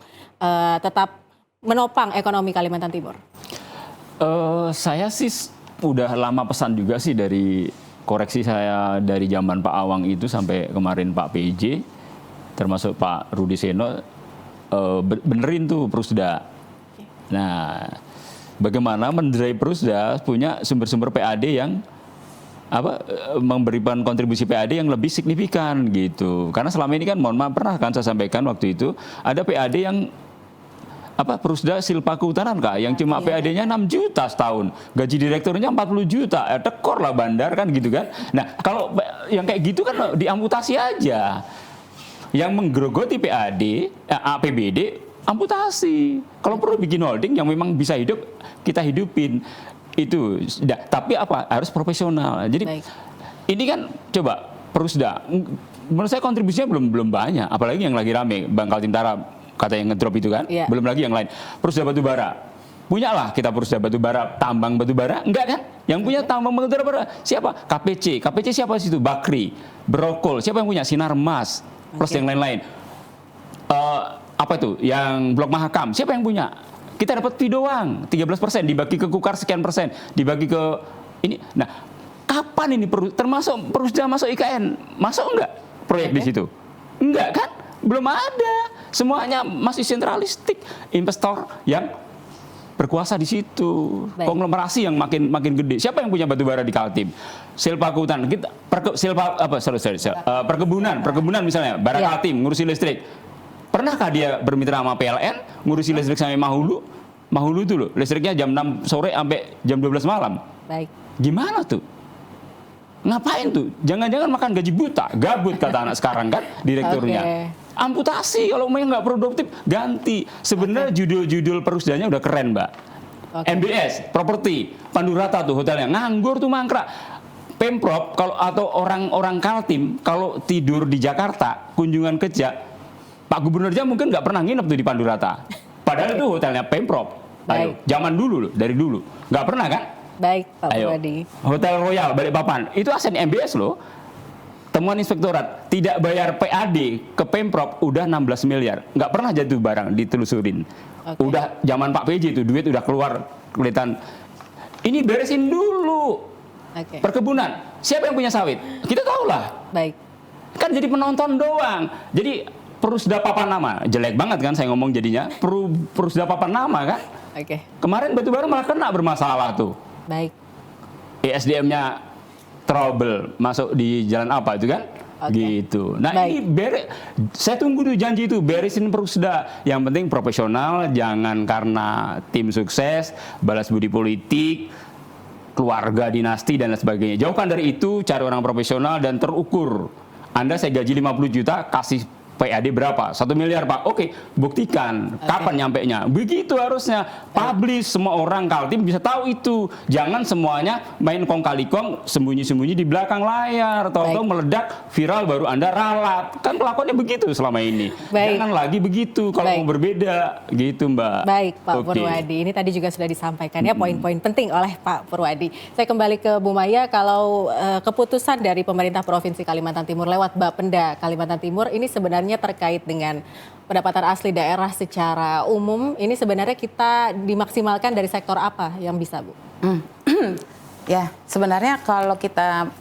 tetap menopang ekonomi Kalimantan Timur? Saya sih udah lama pesan juga sih dari koreksi saya dari zaman Pak Awang itu sampai kemarin Pak PJ termasuk Pak Rudi Seno benerin tuh Prusda. Nah, bagaimana mendrive Prusda punya sumber-sumber PAD yang memberikan kontribusi PAD yang lebih signifikan gitu. Karena selama ini kan mohon maaf pernah kan saya sampaikan waktu itu ada PAD yang Prusda Silpa Kehutanan Kak yang cuma PAD-nya 6 juta setahun. Gaji direkturnya 40 juta. Tekor lah bandar kan gitu kan. Nah, kalau yang kayak gitu kan diamputasi aja. Yang menggerogoti PAD, APBD amputasi. Kalau perlu bikin holding yang memang bisa hidup, kita hidupin. Itu. Tapi harus profesional. Jadi ini kan coba Prusda menurut saya kontribusinya belum banyak, apalagi yang lagi rame Bang Kaltim Tara kata yang ngedrop itu kan, Iya. belum lagi yang lain. Perusda batubara, punyalah kita Perusda batubara, tambang batubara, enggak kan? Yang punya tambang batubara siapa? KPC siapa situ? Bakri, Brokol, siapa yang punya? Sinarmas, plus yang lain-lain. Apa itu? Yang Blok Mahakam, siapa yang punya? Kita dapat fee doang, 13%, dibagi ke Kukar sekian persen, dibagi ke ini. Nah, kapan ini termasuk Perusda masuk IKN? Masuk enggak proyek di situ? Enggak kan? Belum ada. Semuanya masih sentralistik. Investor yang berkuasa di situ. Baik. Konglomerasi yang makin gede. Siapa yang punya batubara di Kaltim? Silpa Hutan. Kita perkebunan misalnya, Bara Iya. Kaltim ngurusi listrik. Pernahkah dia bermitra sama PLN ngurusi listrik sampai Mahulu? Mahulu itu loh, listriknya jam 6 sore sampai jam 12 malam. Baik. Gimana tuh? Ngapain tuh? Jangan-jangan makan gaji buta, gabut kata anak sekarang kan direkturnya. Oke. Amputasi kalau mau nggak produktif ganti. Sebenarnya judul-judul Perusdanya udah keren, Mbak. Oke. MBS, properti, Pandurata tuh hotelnya nganggur tuh mangkrak. Pemprov kalau atau orang-orang Kaltim kalau tidur di Jakarta kunjungan kerja, Pak Gubernurnya mungkin nggak pernah nginep tuh di Pandurata. Padahal itu hotelnya Pemprov. Ayo, Baik. zaman dulu loh, dari dulu nggak pernah kan? Baik, Pak Ayo, Purwadi. Hotel Royal Balikpapan itu aset MBS loh. Temuan inspektorat tidak bayar PAD ke Pemprov udah 16 miliar. Nggak pernah jatuh barang ditelusurin. Oke. Udah zaman Pak PJ itu duit udah keluar kelihatan. Ini beresin dulu. Oke. Perkebunan. Siapa yang punya sawit? Kita tahu lah. Baik. Kan jadi penonton doang. Jadi Perusda papan nama. Jelek banget kan saya ngomong jadinya. Perusda papan nama kan. Oke. Kemarin batubara malah kena bermasalah tuh. Baik. SDM-nya trouble masuk di jalan apa itu kan? Oke. Gitu. Nah, Baik. ini saya tunggu tuh janji itu beresin Perusda. Yang penting profesional, jangan karena tim sukses, balas budi politik, keluarga dinasti dan lain sebagainya. Jauhkan dari itu, cari orang profesional dan terukur. Anda saya gaji 50 juta, kasih PAD berapa? 1 miliar Pak. Oke, buktikan. Kapan nyampenya? Begitu harusnya. Publish, semua orang Kaltim bisa tahu itu. Jangan semuanya main kong kali kong, sembunyi-sembunyi di belakang layar. Tahu-tahu meledak, viral baru Anda ralat. Kan kelakuannya begitu selama ini. Baik. Jangan lagi begitu kalau Baik. mau berbeda. Gitu Mbak. Baik, Pak Oke. Purwadi. Ini tadi juga sudah disampaikan ya poin-poin penting oleh Pak Purwadi. Saya kembali ke Bu Maya. Kalau keputusan dari pemerintah Provinsi Kalimantan Timur lewat Bapenda Kalimantan Timur ini sebenarnya terkait dengan pendapatan asli daerah secara umum. Ini sebenarnya kita dimaksimalkan dari sektor apa yang bisa, Bu? Ya, sebenarnya kalau kita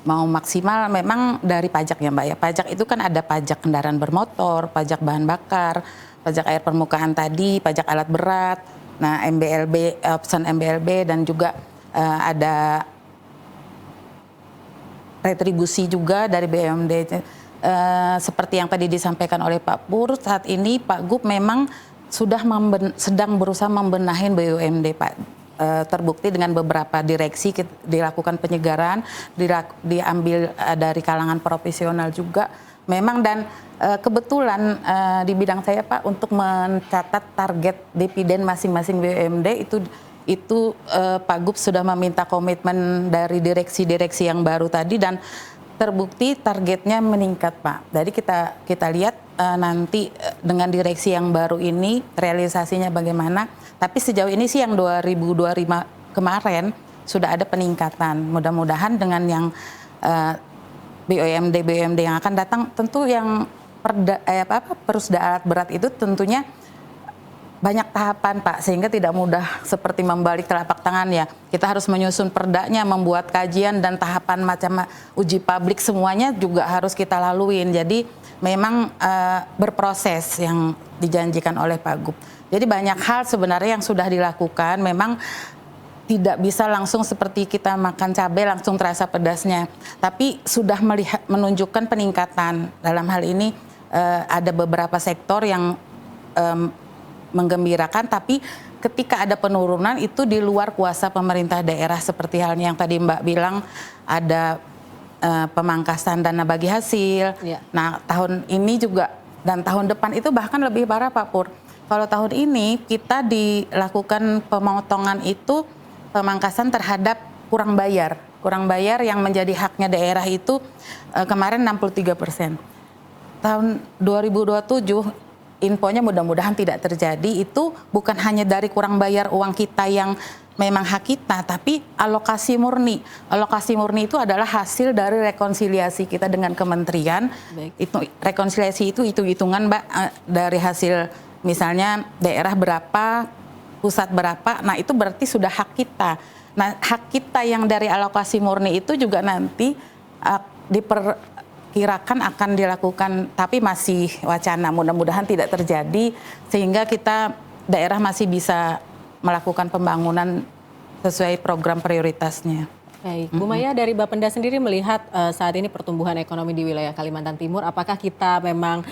mau maksimal memang dari pajak ya Mbak ya. Pajak itu kan ada pajak kendaraan bermotor, pajak bahan bakar, pajak air permukaan tadi, pajak alat berat, nah MBLB, option MBLB dan juga ada retribusi juga dari BUMD. Seperti yang tadi disampaikan oleh Pak Pur, saat ini Pak Gub memang sudah sedang berusaha membenahi BUMD Pak. Terbukti dengan beberapa direksi dilakukan penyegaran, diambil dari kalangan profesional juga. Memang dan kebetulan di bidang saya Pak untuk mencatat target dividen masing-masing BUMD itu Pak Gub sudah meminta komitmen dari direksi-direksi yang baru tadi dan terbukti targetnya meningkat Pak. Jadi kita lihat nanti dengan direksi yang baru ini realisasinya bagaimana. Tapi sejauh ini sih yang 2025 kemarin sudah ada peningkatan. Mudah-mudahan dengan yang BUMD yang akan datang tentu yang Perusda alat berat itu tentunya banyak tahapan Pak, sehingga tidak mudah seperti membalik telapak tangan ya. Kita harus menyusun perdanya, membuat kajian dan tahapan macam uji publik semuanya juga harus kita laluin. Jadi memang berproses yang dijanjikan oleh Pak Gub. Jadi banyak hal sebenarnya yang sudah dilakukan, memang tidak bisa langsung seperti kita makan cabai langsung terasa pedasnya. Tapi sudah menunjukkan peningkatan. Dalam hal ini ada beberapa sektor yang menggembirakan, tapi ketika ada penurunan itu di luar kuasa pemerintah daerah seperti halnya yang tadi Mbak bilang ada pemangkasan dana bagi hasil. Ya. Nah tahun ini juga dan tahun depan itu bahkan lebih parah Pak Pur. Kalau tahun ini kita dilakukan pemotongan itu pemangkasan terhadap kurang bayar yang menjadi haknya daerah itu kemarin 63%. Tahun 2027 infonya mudah-mudahan tidak terjadi, itu bukan hanya dari kurang bayar uang kita yang memang hak kita, tapi alokasi murni. Alokasi murni itu adalah hasil dari rekonsiliasi kita dengan kementerian. Baik. Itu rekonsiliasi itu hitung-hitungan Mbak, dari hasil misalnya daerah berapa, pusat berapa, nah itu berarti sudah hak kita. Nah hak kita yang dari alokasi murni itu juga nanti diperkirakan akan dilakukan, tapi masih wacana, mudah-mudahan tidak terjadi, sehingga kita daerah masih bisa melakukan pembangunan sesuai program prioritasnya. Baik, Bu Maya, dari Bapenda sendiri melihat saat ini pertumbuhan ekonomi di wilayah Kalimantan Timur, apakah kita memang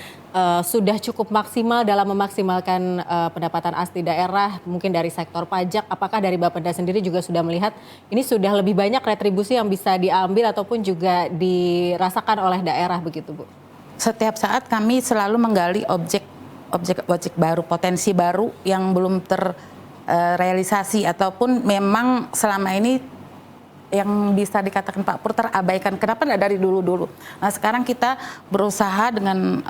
sudah cukup maksimal dalam memaksimalkan pendapatan asli daerah, mungkin dari sektor pajak? Apakah dari Bapenda sendiri juga sudah melihat ini sudah lebih banyak retribusi yang bisa diambil ataupun juga dirasakan oleh daerah begitu, Bu? Setiap saat kami selalu menggali objek baru, potensi baru yang belum terrealisasi ataupun memang selama ini yang bisa dikatakan Pak Pur terabaikan. Kenapa tidak dari dulu-dulu? Nah sekarang kita berusaha dengan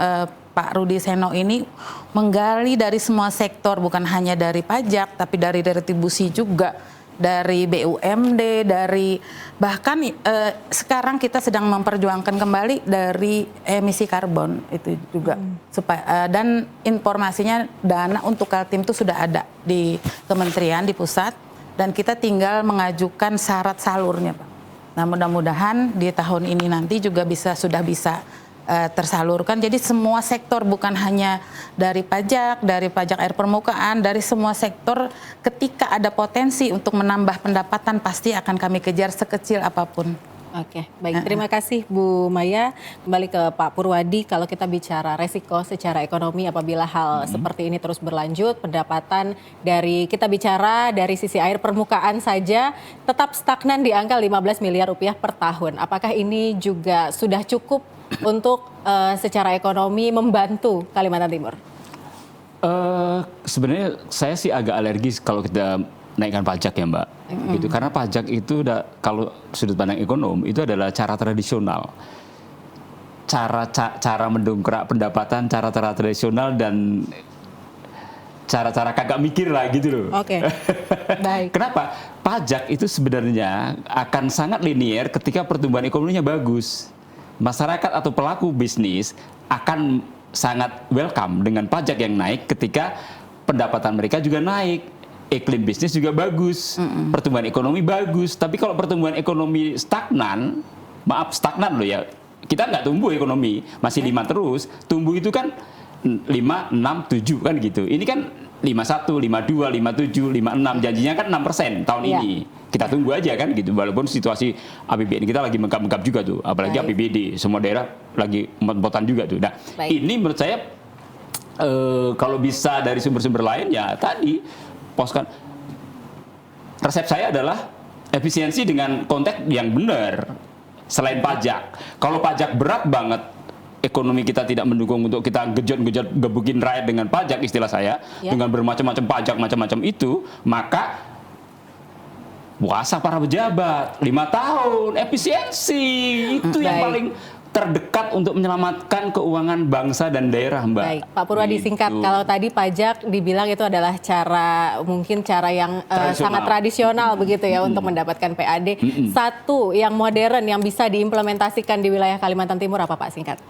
Pak Rudi Seno ini menggali dari semua sektor, bukan hanya dari pajak, tapi dari retribusi juga, dari BUMD, dari bahkan sekarang kita sedang memperjuangkan kembali dari emisi karbon itu juga, supaya dan informasinya dana untuk Kaltim itu sudah ada di kementerian, di pusat. Dan kita tinggal mengajukan syarat salurnya, Pak. Nah mudah-mudahan di tahun ini nanti juga sudah bisa tersalurkan. Jadi semua sektor, bukan hanya dari pajak air permukaan, dari semua sektor ketika ada potensi untuk menambah pendapatan pasti akan kami kejar sekecil apapun. Oke, baik. Terima kasih Bu Maya. Kembali ke Pak Purwadi, kalau kita bicara resiko secara ekonomi apabila hal seperti ini terus berlanjut, pendapatan kita bicara dari sisi air permukaan saja tetap stagnan di angka 15 miliar rupiah per tahun. Apakah ini juga sudah cukup untuk secara ekonomi membantu Kalimantan Timur? Sebenarnya saya sih agak alergis kalau kita naikkan pajak ya Mbak, gitu. Karena pajak itu kalau sudut pandang ekonom itu adalah cara tradisional, cara mendongkrak pendapatan, cara tradisional dan cara kagak mikir lah gitu loh. Oke, baik. Kenapa? Pajak itu sebenarnya akan sangat linier ketika pertumbuhan ekonominya bagus. Masyarakat atau pelaku bisnis akan sangat welcome dengan pajak yang naik ketika pendapatan mereka juga naik. Iklim bisnis juga bagus, pertumbuhan ekonomi bagus. Tapi kalau pertumbuhan ekonomi stagnan loh ya, kita nggak tumbuh ekonomi, masih 5 terus, tumbuh itu kan 5, 6, 7 kan gitu. Ini kan 51, 52, 57, 56, janjinya kan 6% tahun ini. Kita tunggu aja kan gitu, walaupun situasi APBN kita lagi megap-megap juga tuh, apalagi APBD, semua daerah lagi empot-empotan juga tuh. Nah, ini menurut saya kalau bisa dari sumber-sumber lain ya tadi, resep saya adalah efisiensi dengan konteks yang benar selain pajak. Kalau pajak berat banget, ekonomi kita tidak mendukung untuk kita gejot-gejot gebukin rakyat dengan pajak, istilah saya, dengan bermacam-macam pajak macam-macam itu, maka puasa para pejabat 5 tahun, efisiensi itu yang paling terdekat untuk menyelamatkan keuangan bangsa dan daerah, Mbak. Baik, Pak Purwadi, singkat, kalau tadi pajak dibilang itu adalah mungkin cara yang sangat tradisional begitu ya untuk mendapatkan PAD. Satu yang modern yang bisa diimplementasikan di wilayah Kalimantan Timur apa Pak, singkat?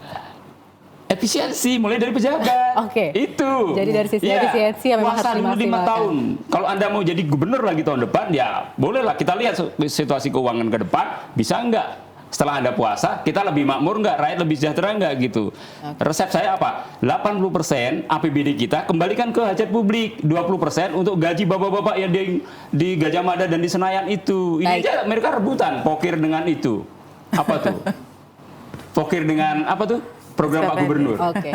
Efisiensi mulai dari pejabat. Oke. Itu. Jadi dari sisi efisiensi yang memang harus dimaksimalkan. 5 tahun. Kalau Anda mau jadi gubernur lagi tahun depan, ya bolehlah kita lihat situasi keuangan ke depan, bisa enggak? Setelah Anda puasa, kita lebih makmur nggak? Rakyat lebih sejahtera nggak gitu? Resep saya apa? 80% APBD kita kembalikan ke hajat publik, 20% untuk gaji bapak-bapak yang di Gajah Mada dan di Senayan itu. Ini aja mereka rebutan, pokir dengan itu. Apa tuh? Pokir dengan apa tuh? Program Pak Gubernur. Oke.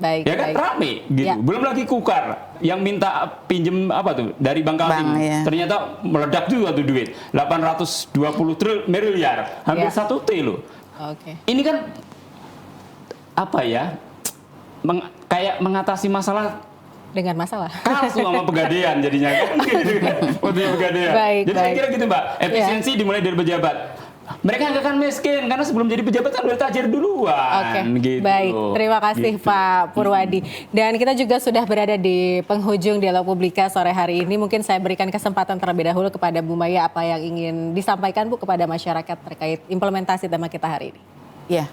Baik. Ya kan rame gitu. Ya. Belum lagi Kukar yang minta pinjem apa tuh dari Bank Kaltim. Ternyata meledak juga tuh duit. 820 miliar, hampir 1 T loh. Oke. Ini kan apa ya? Kayak mengatasi masalah Dengan masalah. Kalah sama Pegadaian jadinya kan gitu kan. Waktu Pegadaian. Baik, Jadi saya baik. kira gitu Mbak, efisiensi dimulai dari pejabat. Mereka nggak akan miskin karena sebelum jadi pejabat kan udah tajir duluan. Oke, Gitu. baik. Terima kasih Gitu. Pak Purwadi. Dan kita juga sudah berada di penghujung dialog publika sore hari ini. Mungkin saya berikan kesempatan terlebih dahulu kepada Bu Maya apa yang ingin disampaikan Bu kepada masyarakat terkait implementasi tema kita hari ini. Ya,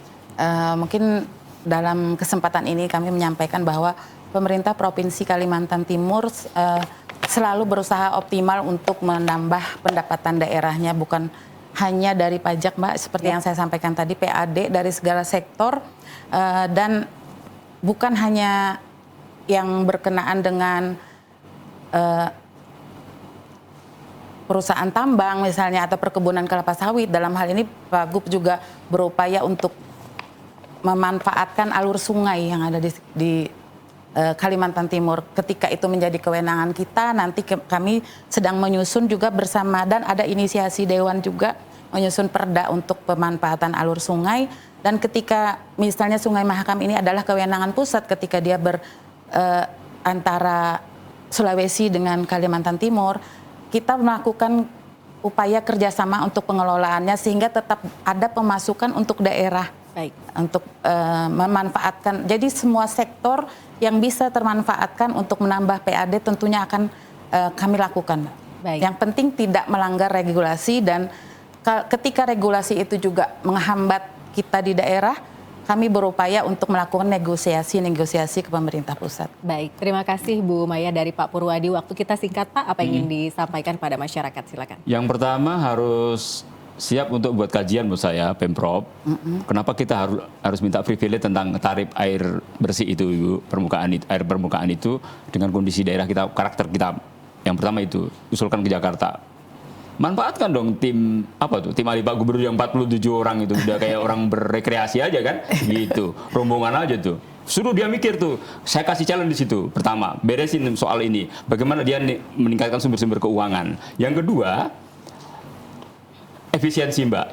mungkin dalam kesempatan ini kami menyampaikan bahwa pemerintah Provinsi Kalimantan Timur selalu berusaha optimal untuk menambah pendapatan daerahnya, bukan hanya dari pajak Mbak, seperti yang saya sampaikan tadi, PAD dari segala sektor, dan bukan hanya yang berkenaan dengan perusahaan tambang misalnya atau perkebunan kelapa sawit. Dalam hal ini Pak Gub juga berupaya untuk memanfaatkan alur sungai yang ada di Kalimantan Timur. Ketika itu menjadi kewenangan kita, nanti kami sedang menyusun juga bersama, dan ada inisiasi Dewan juga menyusun perda untuk pemanfaatan alur sungai. Dan ketika misalnya Sungai Mahakam ini adalah kewenangan pusat, ketika dia antara Sulawesi dengan Kalimantan Timur, kita melakukan upaya kerjasama untuk pengelolaannya sehingga tetap ada pemasukan untuk daerah. Baik. Untuk memanfaatkan, jadi semua sektor yang bisa termanfaatkan untuk menambah PAD tentunya akan kami lakukan. Baik. Yang penting tidak melanggar regulasi, dan ketika regulasi itu juga menghambat kita di daerah, kami berupaya untuk melakukan negosiasi ke pemerintah pusat. Baik, terima kasih Bu Maya dari Pak Purwadi. Waktu kita singkat Pak, apa yang ingin disampaikan pada masyarakat? Silakan. Yang pertama harus siap untuk buat kajian menurut saya Pemprov. Kenapa kita harus minta privilege tentang tarif air bersih itu, Ibu, air permukaan itu dengan kondisi daerah kita, karakter kita. Yang pertama itu usulkan ke Jakarta. Manfaatkan dong tim Ali Pak Gubernur yang 47 orang itu udah kayak orang berrekreasi aja kan, gitu, rombongan aja tuh. Suruh dia mikir tuh, saya kasih challenge di situ. Pertama, beresin soal ini, bagaimana dia meningkatkan sumber-sumber keuangan. Yang kedua, efisiensi Mbak.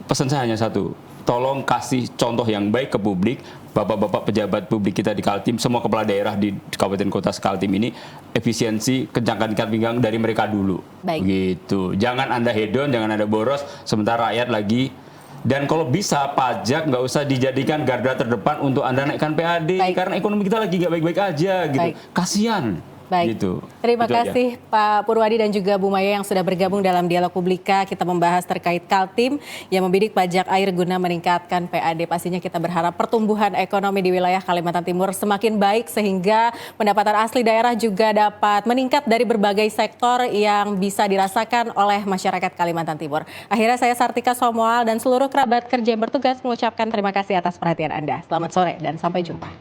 Pesan saya hanya satu, tolong kasih contoh yang baik ke publik. Bapak-bapak pejabat publik kita di Kaltim, semua kepala daerah di kabupaten kota Kaltim ini, efisiensi kencangkan ikat pinggang dari mereka dulu. Baik. Gitu. Jangan Anda hedon, jangan Anda boros, sementara rakyat lagi. Dan kalau bisa pajak nggak usah dijadikan garda terdepan untuk Anda naikkan PAD. Baik. Karena ekonomi kita lagi nggak baik-baik aja gitu. Baik. Kasian. Baik, Gitu. terima Itu aja. kasih Pak Purwadi dan juga Bu Maya yang sudah bergabung dalam Dialog Publika. Kita membahas terkait Kaltim yang membidik pajak air guna meningkatkan PAD. Pastinya kita berharap pertumbuhan ekonomi di wilayah Kalimantan Timur semakin baik sehingga pendapatan asli daerah juga dapat meningkat dari berbagai sektor yang bisa dirasakan oleh masyarakat Kalimantan Timur. Akhirnya saya Sartika Somoal dan seluruh kerabat kerja yang bertugas mengucapkan terima kasih atas perhatian Anda. Selamat sore dan sampai jumpa.